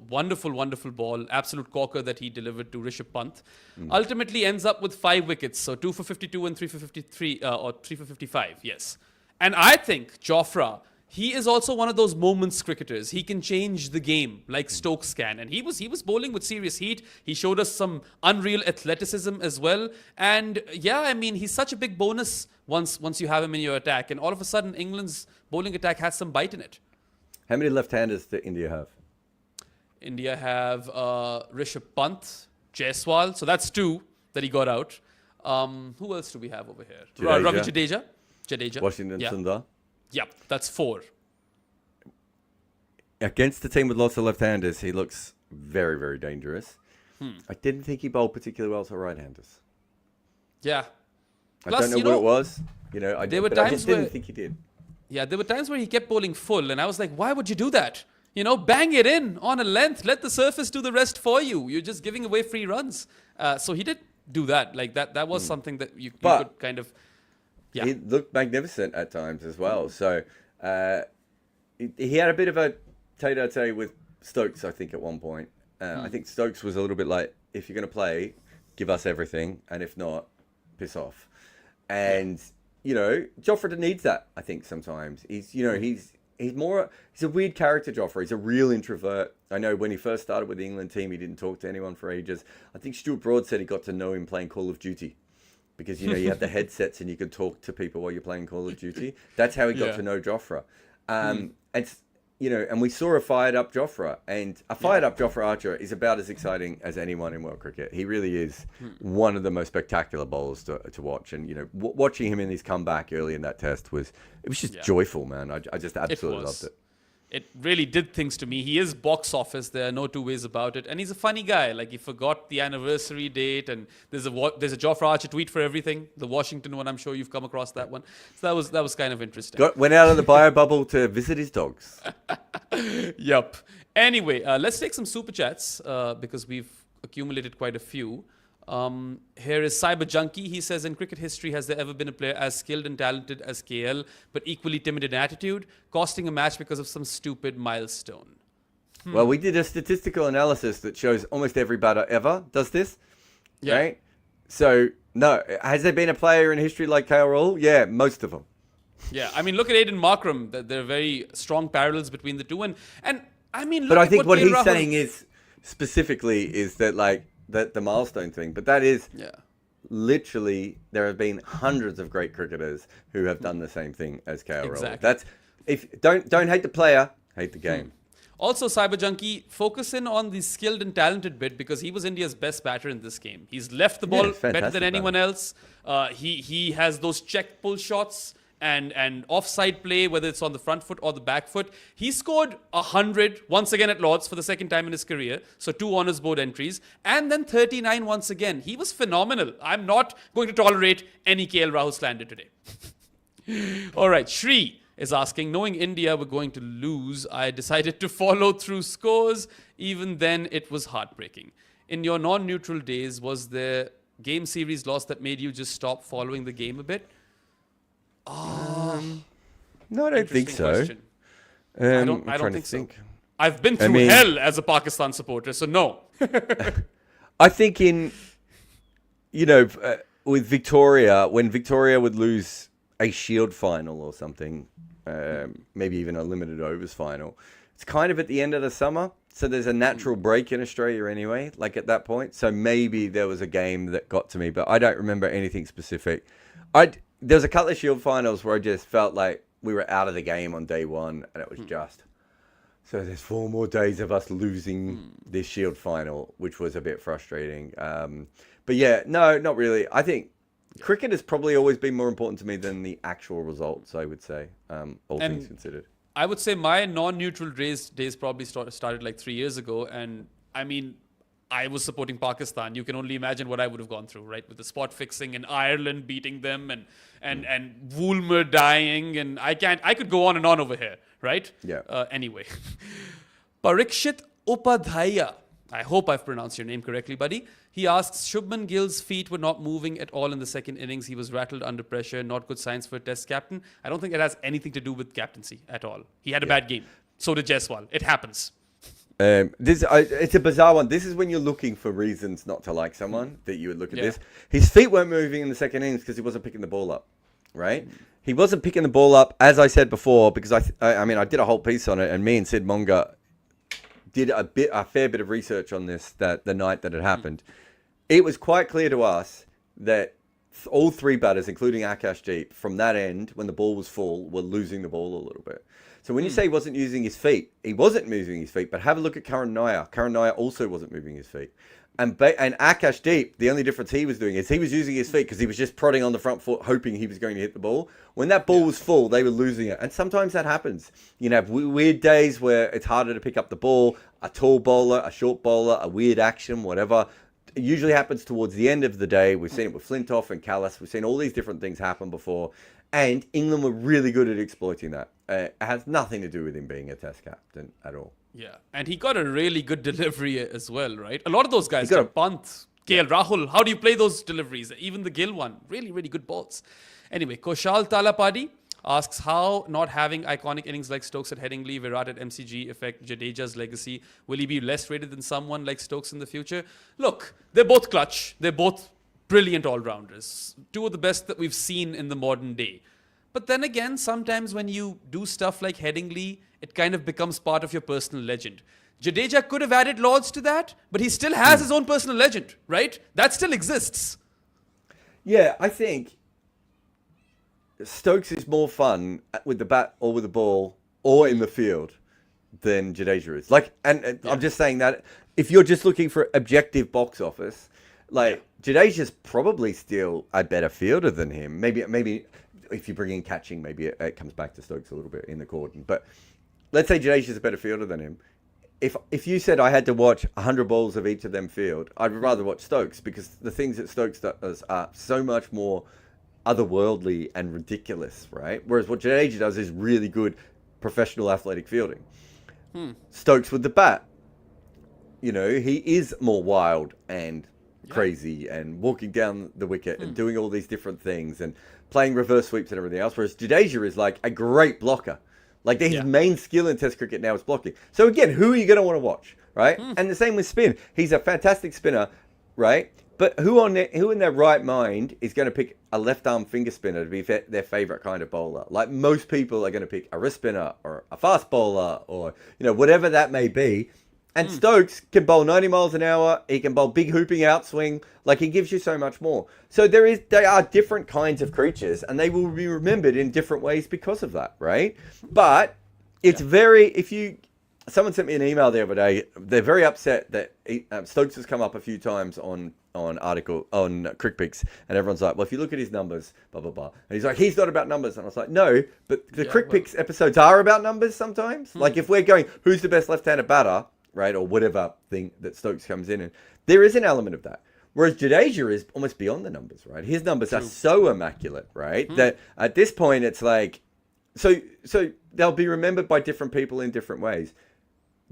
wonderful, wonderful ball, absolute corker that he delivered to Rishabh Pant. Ultimately ends up with 5 wickets, so 2 for 52 and 3 for 53, or 3 for 55, yes. And I think Jofra, he is also one of those moments cricketers. He can change the game like Stokes can. And he was bowling with serious heat. He showed us some unreal athleticism as well. And yeah, I mean, he's such a big bonus once you have him in your attack. And all of a sudden, England's bowling attack has some bite in it. How many left-handers do India have? India have Rishabh Pant, Jaiswal. So that's 2 that he got out. Who else do we have over here? Jadeja. Ravi Jadeja. Washington Sundar. Yep, that's 4. Against a team with lots of left-handers, he looks very, very dangerous. I didn't think he bowled particularly well to right-handers. Yeah. Plus, I don't know what it was. I just didn't think he did. Yeah, there were times where he kept bowling full, and I was like, why would you do that? Bang it in on a length. Let the surface do the rest for you. You're just giving away free runs. So he did do that. Like, that was something that you could kind of... Yeah. He looked magnificent at times as well. So he had a bit of a tete-a-tete with Stokes, I think, at one point. I think Stokes was a little bit like, if you're going to play, give us everything. And if not, piss off. And, Jofra needs that, I think, sometimes. He's a weird character, Jofra. He's a real introvert. I know when he first started with the England team, he didn't talk to anyone for ages. I think Stuart Broad said he got to know him playing Call of Duty. Because, you have the headsets and you can talk to people while you're playing Call of Duty. That's how he got to know Jofra. And we saw a fired-up Jofra. And a fired-up Jofra Archer is about as exciting as anyone in world cricket. He really is one of the most spectacular bowlers to watch. And, watching him in his comeback early in that test was just joyful, man. I just absolutely loved it. It really did things to me. He is box office. There are no two ways about it. And he's a funny guy. Like, he forgot the anniversary date. And there's a Jofra Archer tweet for everything. The Washington one, I'm sure you've come across that one. So that was kind of interesting. Went out of the bio bubble to visit his dogs. Yep. Anyway, let's take some super chats because we've accumulated quite a few. Here is Cyber Junkie. He says, in cricket history, has there ever been a player as skilled and talented as KL, but equally timid in attitude, costing a match because of some stupid milestone? Well, we did a statistical analysis that shows almost every batter ever does this, right? So, no, has there been a player in history like KL Rahul? Yeah, most of them. Yeah, I mean, look at Aiden Markram. There are very strong parallels between the two. And I mean, look but I at think what KL he's Rahul... saying is, specifically, is that, like, the milestone thing. But that is... Yeah. Literally, there have been hundreds of great cricketers who have done the same thing as KL Rahul. Exactly. Don't hate the player, hate the game. Also, Cyber Junkie, focus in on the skilled and talented bit because he was India's best batter in this game. He's left the ball better than anyone else. He has those check pull shots and offside play, whether it's on the front foot or the back foot. He scored 100 once again at Lord's for the second time in his career. So 2 honours board entries. And then 39 once again. He was phenomenal. I'm not going to tolerate any KL Rahul slander today. All right, Shri is asking, knowing India were going to lose, I decided to follow through scores. Even then, it was heartbreaking. In your non-neutral days, was there game series loss that made you just stop following the game a bit? No, I don't think so. I don't think so. I've been through hell as a Pakistan supporter, so no. I think with Victoria, when Victoria would lose a Shield final or something, maybe even a limited overs final, it's kind of at the end of the summer. So there's a natural break in Australia anyway, like at that point. So maybe there was a game that got to me, but I don't remember anything specific. There's a couple of Shield finals where I just felt like we were out of the game on day one, and it was just... So there's 4 more days of us losing this Shield final, which was a bit frustrating. But yeah, no, not really. I think cricket has probably always been more important to me than the actual results, I would say, all things considered. I would say my non-neutral days probably started like 3 years ago. And I mean, I was supporting Pakistan. You can only imagine what I would have gone through, right? With the spot fixing and Ireland beating them and Woolmer dying. And I could go on and on over here, right? Yeah. Anyway. Parikshit Upadhyaya. I hope I've pronounced your name correctly, buddy. He asks, Shubman Gill's feet were not moving at all in the second innings. He was rattled under pressure. Not good signs for a test captain. I don't think it has anything to do with captaincy at all. He had a bad game. So did Jaiswal. It happens. It's a bizarre one. This is when you're looking for reasons not to like someone, that you would look at this. His feet weren't moving in the second innings because he wasn't picking the ball up, right? He wasn't picking the ball up, as I said before, because I did a whole piece on it, and me and Sid Monga did a fair bit of research on this the night that it happened. It was quite clear to us that all 3 batters, including Akashdeep, from that end, when the ball was full, were losing the ball a little bit. So when you say he wasn't using his feet, he wasn't moving his feet, but have a look at Karan Nair. Karan Nair also wasn't moving his feet. And Akashdeep, the only difference he was doing is he was using his feet because he was just prodding on the front foot, hoping he was going to hit the ball. When that ball was full, they were losing it. And sometimes that happens. You know, weird days where it's harder to pick up the ball, a tall bowler, a short bowler, a weird action, whatever. It usually happens towards the end of the day. We've seen it with Flintoff and Callis. We've seen all these different things happen before. And England were really good at exploiting that. It has nothing to do with him being a test captain at all. Yeah, and he got a really good delivery as well, right? A lot of those guys, Pant, KL Rahul, how do you play those deliveries? Even the Gill one, really, really good balls. Anyway, Koshal Talapadi asks how not having iconic innings like Stokes at Headingley, Virat at MCG affect Jadeja's legacy. Will he be less rated than someone like Stokes in the future? Look, they're both clutch. They're both brilliant all-rounders. 2 of the best that we've seen in the modern day. But then again, sometimes when you do stuff like Headingley, it kind of becomes part of your personal legend. Jadeja could have added Lords to that, but he still has his own personal legend, right? That still exists. Yeah, I think Stokes is more fun with the bat or with the ball or in the field than Jadeja is. I'm just saying that if you're just looking for objective box office, Jadeja's probably still a better fielder than him. Maybe if you bring in catching, maybe it comes back to Stokes a little bit in the Gordon. But let's say Jadeja's a better fielder than him. If you said I had to watch 100 balls of each of them field, I'd rather watch Stokes because the things that Stokes does are so much more otherworldly and ridiculous, right? Whereas what Jadeja does is really good professional athletic fielding. Stokes with the bat, he is more wild and crazy and walking down the wicket and doing all these different things and playing reverse sweeps and everything else. Whereas Jadeja is like a great blocker. Like his main skill in Test cricket now is blocking. So again, who are you going to want to watch, right? And the same with spin. He's a fantastic spinner, right? But who in their right mind is going to pick a left-arm finger spinner to be their favorite kind of bowler? Like most people are going to pick a wrist spinner or a fast bowler or whatever that may be. And Stokes can bowl 90 miles an hour. He can bowl big hooping outswing. Like he gives you so much more. So they are different kinds of creatures, and they will be remembered in different ways because of that, right? But it's someone sent me an email the other day. They're very upset that Stokes has come up a few times on CricPicks, and everyone's like, well, if you look at his numbers, blah blah blah, and he's like, he's not about numbers, and I was like, no, but the CricPicks episodes are about numbers sometimes. Like if we're going, who's the best left-handed batter, right, or whatever thing that Stokes comes in, and there is an element of that. Whereas Jadeja is almost beyond the numbers, right? His numbers are so immaculate, right, that at this point it's like, so they'll be remembered by different people in different ways.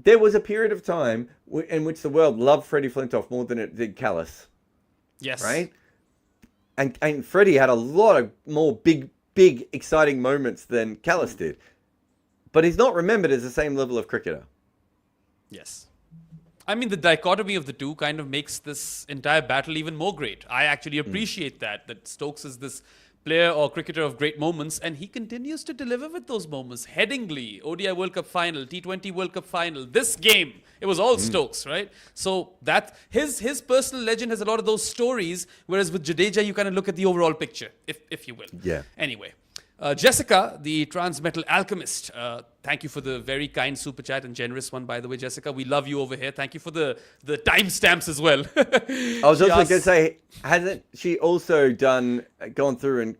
There was a period of time in which the world loved Freddie Flintoff more than it did Callis. Yes. Right? And Freddie had a lot of more big, exciting moments than Callis did. But he's not remembered as the same level of cricketer. Yes. I mean, the dichotomy of the two kind of makes this entire battle even more great. I actually appreciate that Stokes is this player or cricketer of great moments, and he continues to deliver with those moments. Headingley, ODI World Cup final, T20 World Cup final, this game, it was all Stokes, right? So that his personal legend has a lot of those stories, whereas with Jadeja, you kind of look at the overall picture, if you will. Yeah. Anyway. Jessica, the Transmetal Alchemist, thank you for the very kind super chat and generous one, by the way, Jessica. We love you over here. Thank you for the timestamps as well. I was also going to say, hasn't she also gone through and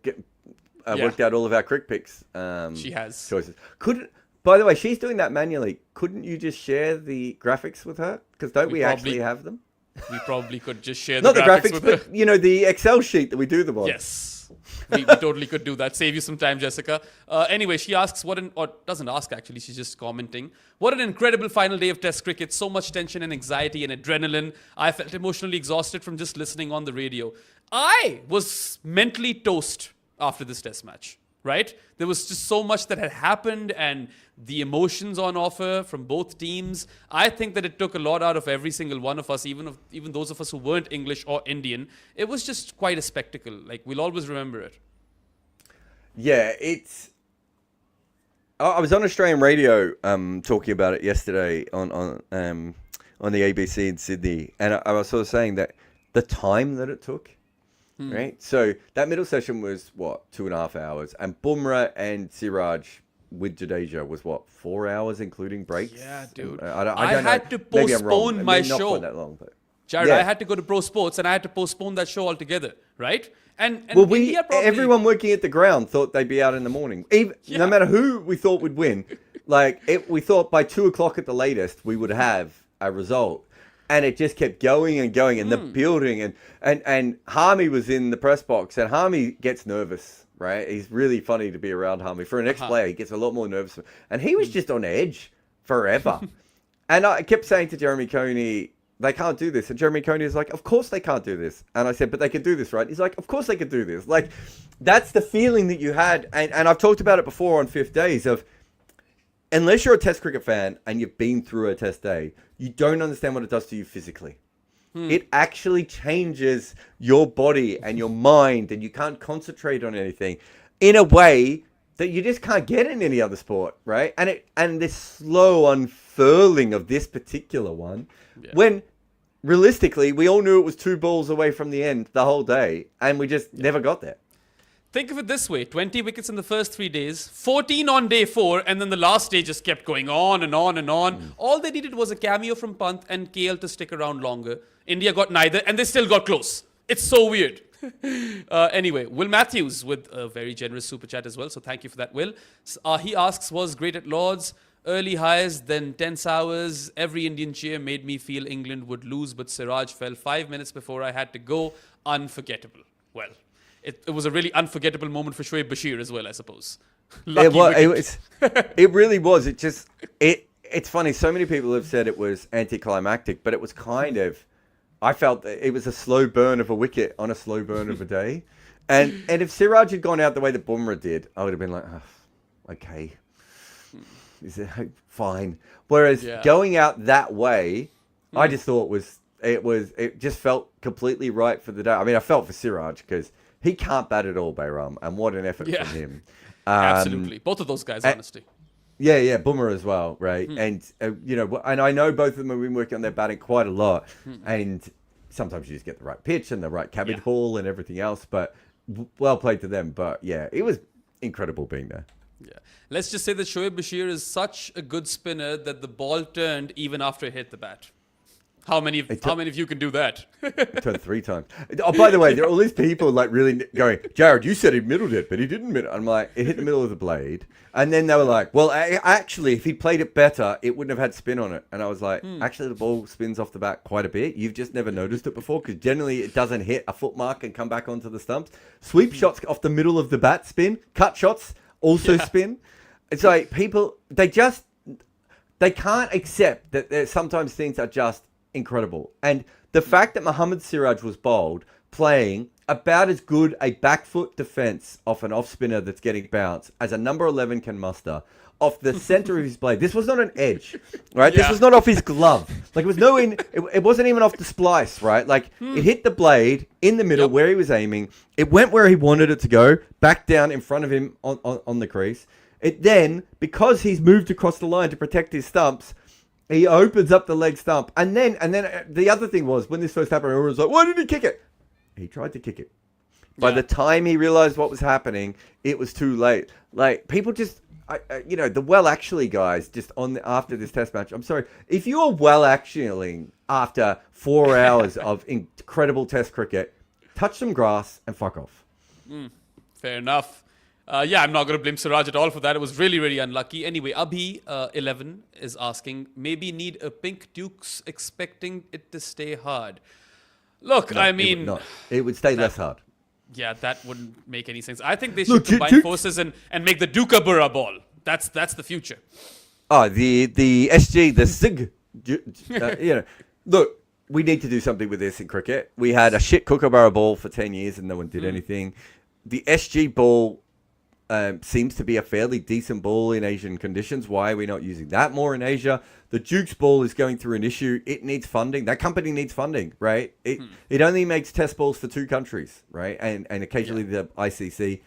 worked out all of our CricPicks? She has. Choices. By the way, she's doing that manually. Couldn't you just share the graphics with her? Because don't we actually have them? We probably could just share Not the graphics with her. but the Excel sheet that we do them on. Yes. We totally could do that. Save you some time, Jessica. Anyway, she asks, or doesn't ask actually, she's just commenting. What an incredible final day of Test cricket. So much tension and anxiety and adrenaline. I felt emotionally exhausted from just listening on the radio. I was mentally toast after this Test match, right? There was just so much that had happened and the emotions on offer from both teams. I think that it took a lot out of every single one of us, even those of us who weren't English or Indian. It was just quite a spectacle. Like, we'll always remember it. Yeah, I was on Australian radio talking about it yesterday on the ABC in Sydney, and I was sort of saying that the time that it took, right? So that middle session was, 2.5 hours, and Bumrah and Siraj with Jadeja was 4 hours, including breaks? Yeah, dude. I had to postpone my show. Not quite that long, but Jared, I had to go to Pro Sports and I had to postpone that show altogether, right? And everyone working at the ground thought they'd be out in the morning. No matter who we thought would win, we thought by 2:00 at the latest we would have a result. And it just kept going and going, and the building, and Harmy was in the press box, and Harmy gets nervous, right? He's really funny to be around Harmy. For an ex-player, he gets a lot more nervous. And he was just on edge forever. And I kept saying to Jeremy Coney, they can't do this. And Jeremy Coney is like, of course they can't do this. And I said, but they can do this, right? He's like, of course they can do this. Like, that's the feeling that you had. And I've talked about it before on Fifth Days of, unless you're a Test cricket fan and you've been through a Test day, you don't understand what it does to you physically. It actually changes your body and your mind, and you can't concentrate on anything in a way that you just can't get in any other sport, right? And this slow unfurling of this particular one, when realistically we all knew it was 2 balls away from the end the whole day, and we just never got there. Think of it this way, 20 wickets in the first 3 days, 14 on day 4, and then the last day just kept going on and on and on. All they needed was a cameo from Pant and KL to stick around longer. India got neither, and they still got close. It's so weird. Anyway, Will Matthews with a very generous super chat as well, so thank you for that, Will. He asks, was great at Lords, early highs, then tense hours. Every Indian cheer made me feel England would lose, but Siraj fell 5 minutes before I had to go. Unforgettable. Well, it was a really unforgettable moment for Shoaib Bashir as well, I suppose. It really was. It's funny. So many people have said it was anticlimactic, but it was kind of. I felt that it was a slow burn of a wicket on a slow burn of a day, and if Siraj had gone out the way that Bumrah did, I would have been like, oh, okay. fine. Whereas going out that way, I just thought it just felt completely right for the day. I mean, I felt for Siraj because he can't bat at all, Behram, and what an effort from him. Absolutely. Both of those guys, honestly. Yeah, Bumrah as well, right? And, and I know both of them have been working on their batting quite a lot. And sometimes you just get the right pitch and the right cabbage ball and everything else. But well played to them. But, yeah, it was incredible being there. Yeah. Let's just say that Shoaib Bashir is such a good spinner that the ball turned even after it hit the bat. How many of you can do that? Turned 3 times. Oh, by the way, there are all these people like really going, Jarrod, you said he middled it, but he didn't middle. I'm like, it hit the middle of the blade. And then they were like, well, actually, if he played it better, it wouldn't have had spin on it. And I was like, actually, the ball spins off the bat quite a bit. You've just never noticed it before because generally it doesn't hit a foot mark and come back onto the stumps. Sweep shots off the middle of the bat spin. Cut shots also spin. It's like people, they can't accept that sometimes things are just incredible. And the fact that Mohammad Siraj was bowled playing about as good a back foot defense off an off spinner that's getting bounced as a number 11 can muster off the center of his blade. This was not an edge, right? This was not off his glove. Like it wasn't even off the splice, right? Like it hit the blade in the middle where he was aiming. It went where he wanted it to go, back down in front of him on the crease. It then, because he's moved across the line to protect his stumps, he opens up the leg stump. And then the other thing was, when this first happened, everyone was like, why did he kick it? He tried to kick it. By the time he realized what was happening, it was too late. Like, people just, the well-actually guys, just after this test match, I'm sorry, if you are well-actuallying after 4 hours of incredible test cricket, touch some grass and fuck off. Fair enough. I'm not going to blame Siraj at all for that. It was really, really unlucky. Anyway, Abhi 11 is asking, maybe need a pink Dukes expecting it to stay hard. Look, I mean... It would stay less hard. Yeah, that wouldn't make any sense. I think they should combine forces and make the Dukabura ball. That's the future. Oh, the SG, the SIG. Look, we need to do something with this in cricket. We had a shit Kookaburra ball for 10 years and no one did anything. The SG ball seems to be a fairly decent ball in Asian conditions. Why are we not using that more in Asia? The Dukes ball is going through an issue. It needs funding. That company needs funding, right? It only makes test balls for 2 countries, right? And occasionally the ICC.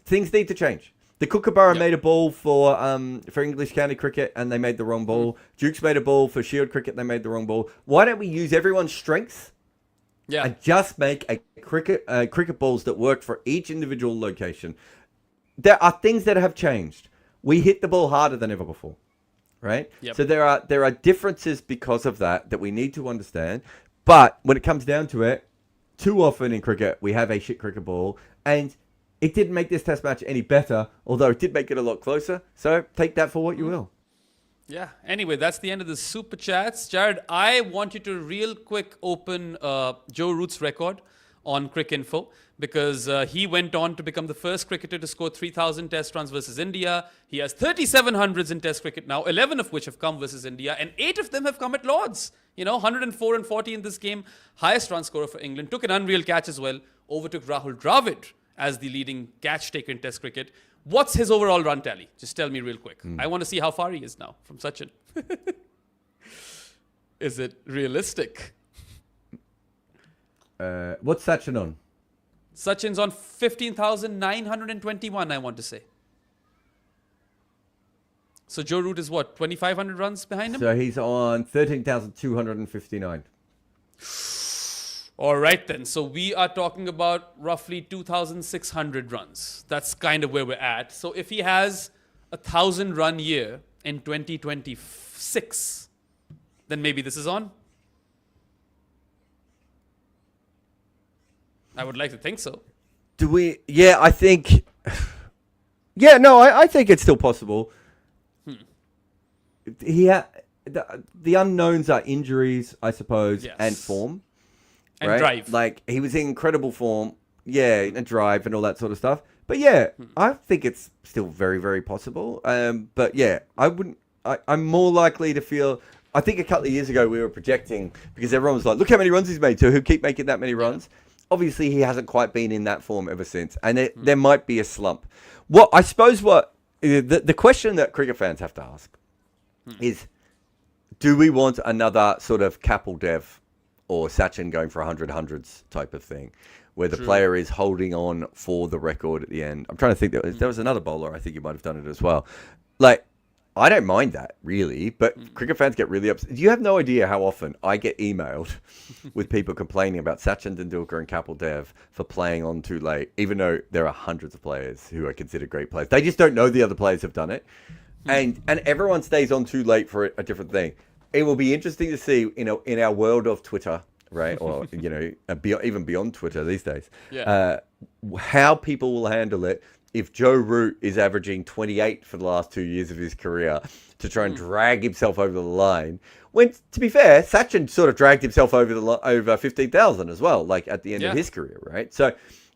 Things need to change. The Kookaburra made a ball for English county cricket and they made the wrong ball. Dukes made a ball for Shield cricket. They made the wrong ball. Why don't we use everyone's strengths and just make a cricket balls that work for each individual location? There are things that have changed. We hit the ball harder than ever before, right? Yep. So there are differences because of that we need to understand. But when it comes down to it, too often in cricket, we have a shit cricket ball. And it didn't make this test match any better, although it did make it a lot closer. So take that for what you will. Yeah. Anyway, that's the end of the super chats. Jarrod, I want you to real quick open Joe Root's record on Cricinfo because he went on to become the first cricketer to score 3,000 test runs versus India. He has 37 hundreds in test cricket now, 11 of which have come versus India, and 8 of them have come at Lords. 104 and 40 in this game. Highest run scorer for England. Took an unreal catch as well. Overtook Rahul Dravid as the leading catch taker in test cricket. What's his overall run tally? Just tell me real quick. I want to see how far he is now from Sachin. Is it realistic? What's Sachin on? Sachin's on 15,921, I want to say. So Joe Root is what, 2,500 runs behind him? So he's on 13,259. All right then. So we are talking about roughly 2,600 runs. That's kind of where we're at. So if he has 1,000 run year in 2026, then maybe this is on. I would like to think so. Do we? Yeah, I think. Yeah, no, I think it's still possible. The unknowns are injuries, I suppose, and form. And right? drive. Like, he was in incredible form. Yeah, and drive and all that sort of stuff. But yeah, I think it's still very, very possible. But yeah, I'm more likely to feel. I think a couple of years ago we were projecting because everyone was like, look how many runs he's made. So he'll keep making that many runs. Obviously, he hasn't quite been in that form ever since. And there might be a slump. I suppose what the question that cricket fans have to ask is, do we want another sort of Kapil Dev or Sachin going for 100 hundreds type of thing, where the player is holding on for the record at the end? I'm trying to think. There was another bowler. I think you might have done it as well. Like, I don't mind that, really, but cricket fans get really upset. You have no idea how often I get emailed with people complaining about Sachin Tendulkar and Kapil Dev for playing on too late, even though there are hundreds of players who are considered great players. They just don't know the other players have done it. And everyone stays on too late for a different thing. It will be interesting to see, in our world of Twitter, right, or even beyond Twitter these days, how people will handle it if Joe Root is averaging 28 for the last 2 years of his career to try and drag himself over the line. When, to be fair, Sachin sort of dragged himself over 15,000 as well, like at the end of his career, right? So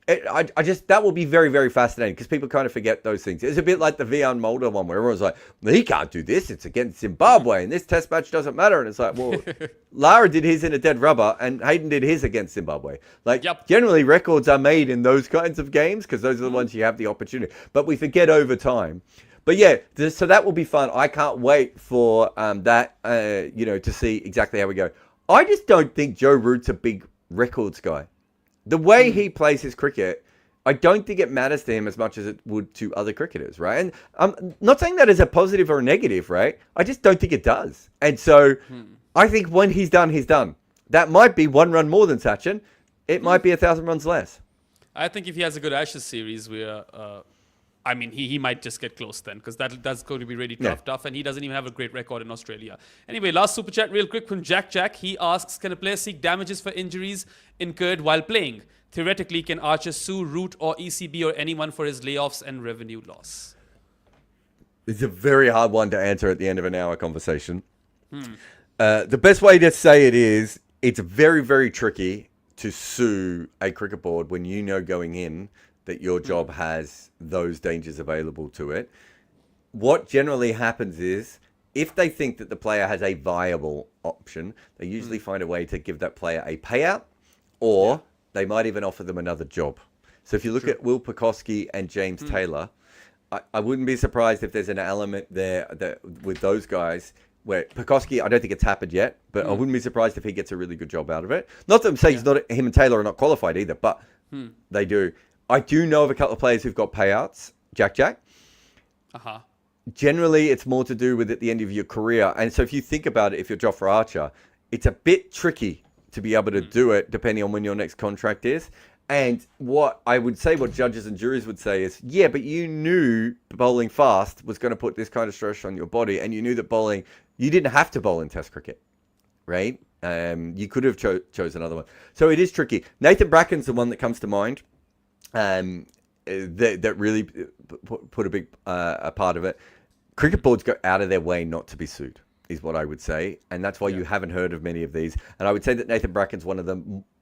I just, that will be very, very fascinating because people kind of forget those things. It's a bit like the Vian Mulder one where everyone's like, well, he can't do this. It's against Zimbabwe and this test match doesn't matter. And it's like, well, Lara did his in a dead rubber and Hayden did his against Zimbabwe. Like, generally records are made in those kinds of games because those are the ones you have the opportunity. But we forget over time. But yeah, so that will be fun. I can't wait for that, to see exactly how we go. I just don't think Joe Root's a big records guy. The way he plays his cricket, I don't think it matters to him as much as it would to other cricketers, right? And I'm not saying that as a positive or a negative, right? I just don't think it does. And so I think when he's done, he's done. That might be 1 run more than Sachin. It might be 1,000 runs less. I think if he has a good Ashes series where... he might just get close then because that's going to be really tough. And he doesn't even have a great record in Australia. Anyway, last super chat real quick from Jack. He asks, can a player seek damages for injuries incurred while playing? Theoretically, can Archer sue Root or ECB or anyone for his layoffs and revenue loss? It's a very hard one to answer at the end of an hour conversation. The best way to say it is, it's very, very tricky to sue a cricket board when you know going in that your job has those dangers available to it. What generally happens is, if they think that the player has a viable option, they usually find a way to give that player a payout, or they might even offer them another job. So if you look at Will Pucovski and James Taylor, I wouldn't be surprised if there's an element there that with those guys where Pucovski, I don't think it's happened yet, but I wouldn't be surprised if he gets a really good job out of it. Not to say him and Taylor are not qualified either, but they do. I do know of a couple of players who've got payouts, Jack. Generally, it's more to do with at the end of your career. And so if you think about it, if you're Jofra Archer, it's a bit tricky to be able to do it depending on when your next contract is. And what I would say, what judges and juries would say is, yeah, but you knew bowling fast was going to put this kind of stress on your body. And you knew that bowling, you didn't have to bowl in Test cricket, right? You could have chose another one. So it is tricky. Nathan Bracken's the one that comes to mind. That really put a big a part of it. Cricket boards go out of their way not to be sued, is what I would say, and that's why you haven't heard of many of these. And I would say that Nathan Bracken's one of the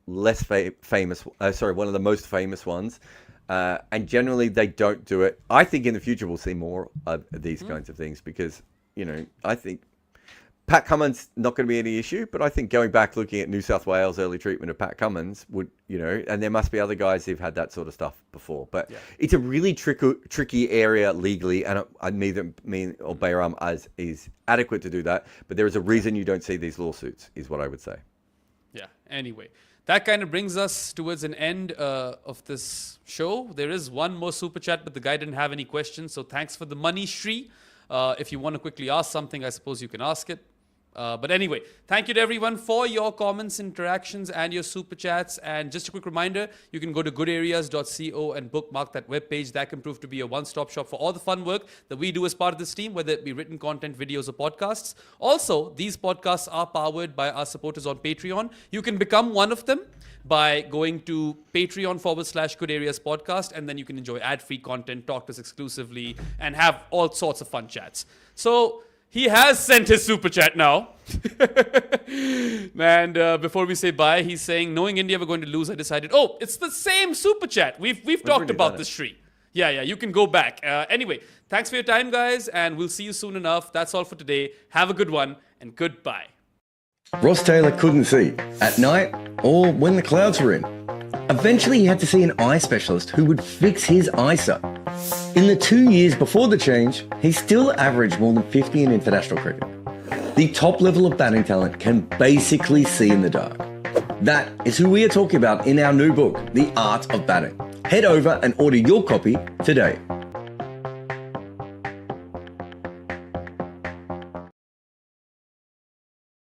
one of the most famous ones. And generally they don't do it. I think in the future we'll see more of these kinds of things because I think Pat Cummins not going to be any issue, but I think going back looking at New South Wales early treatment of Pat Cummins would, and there must be other guys who've had that sort of stuff before. But it's a really tricky area legally, and neither me or Behram is adequate to do that. But there is a reason you don't see these lawsuits, is what I would say. Yeah. Anyway, that kind of brings us towards an end of this show. There is one more super chat, but the guy didn't have any questions. So thanks for the money, Shri. If you want to quickly ask something, I suppose you can ask it. But anyway, thank you to everyone for your comments, interactions, and your super chats. And just a quick reminder, you can go to goodareas.co and bookmark that webpage. That can prove to be a one-stop shop for all the fun work that we do as part of this team, whether it be written content, videos, or podcasts. Also, these podcasts are powered by our supporters on Patreon. You can become one of them by going to Patreon/Good Areas Podcast, and then you can enjoy ad-free content, talk to us exclusively, and have all sorts of fun chats. So he has sent his super chat now. And before we say bye, he's saying, knowing India were going to lose, I decided, it's the same super chat. We've talked about this, Shri. Yeah, you can go back. Anyway, thanks for your time, guys, and we'll see you soon enough. That's all for today. Have a good one, and goodbye. Ross Taylor couldn't see at night or when the clouds were in. Eventually, he had to see an eye specialist who would fix his eyesight. In the 2 years before the change, he still averaged more than 50 in international cricket. The top level of batting talent can basically see in the dark. That is who we are talking about in our new book, The Art of Batting. Head over and order your copy today.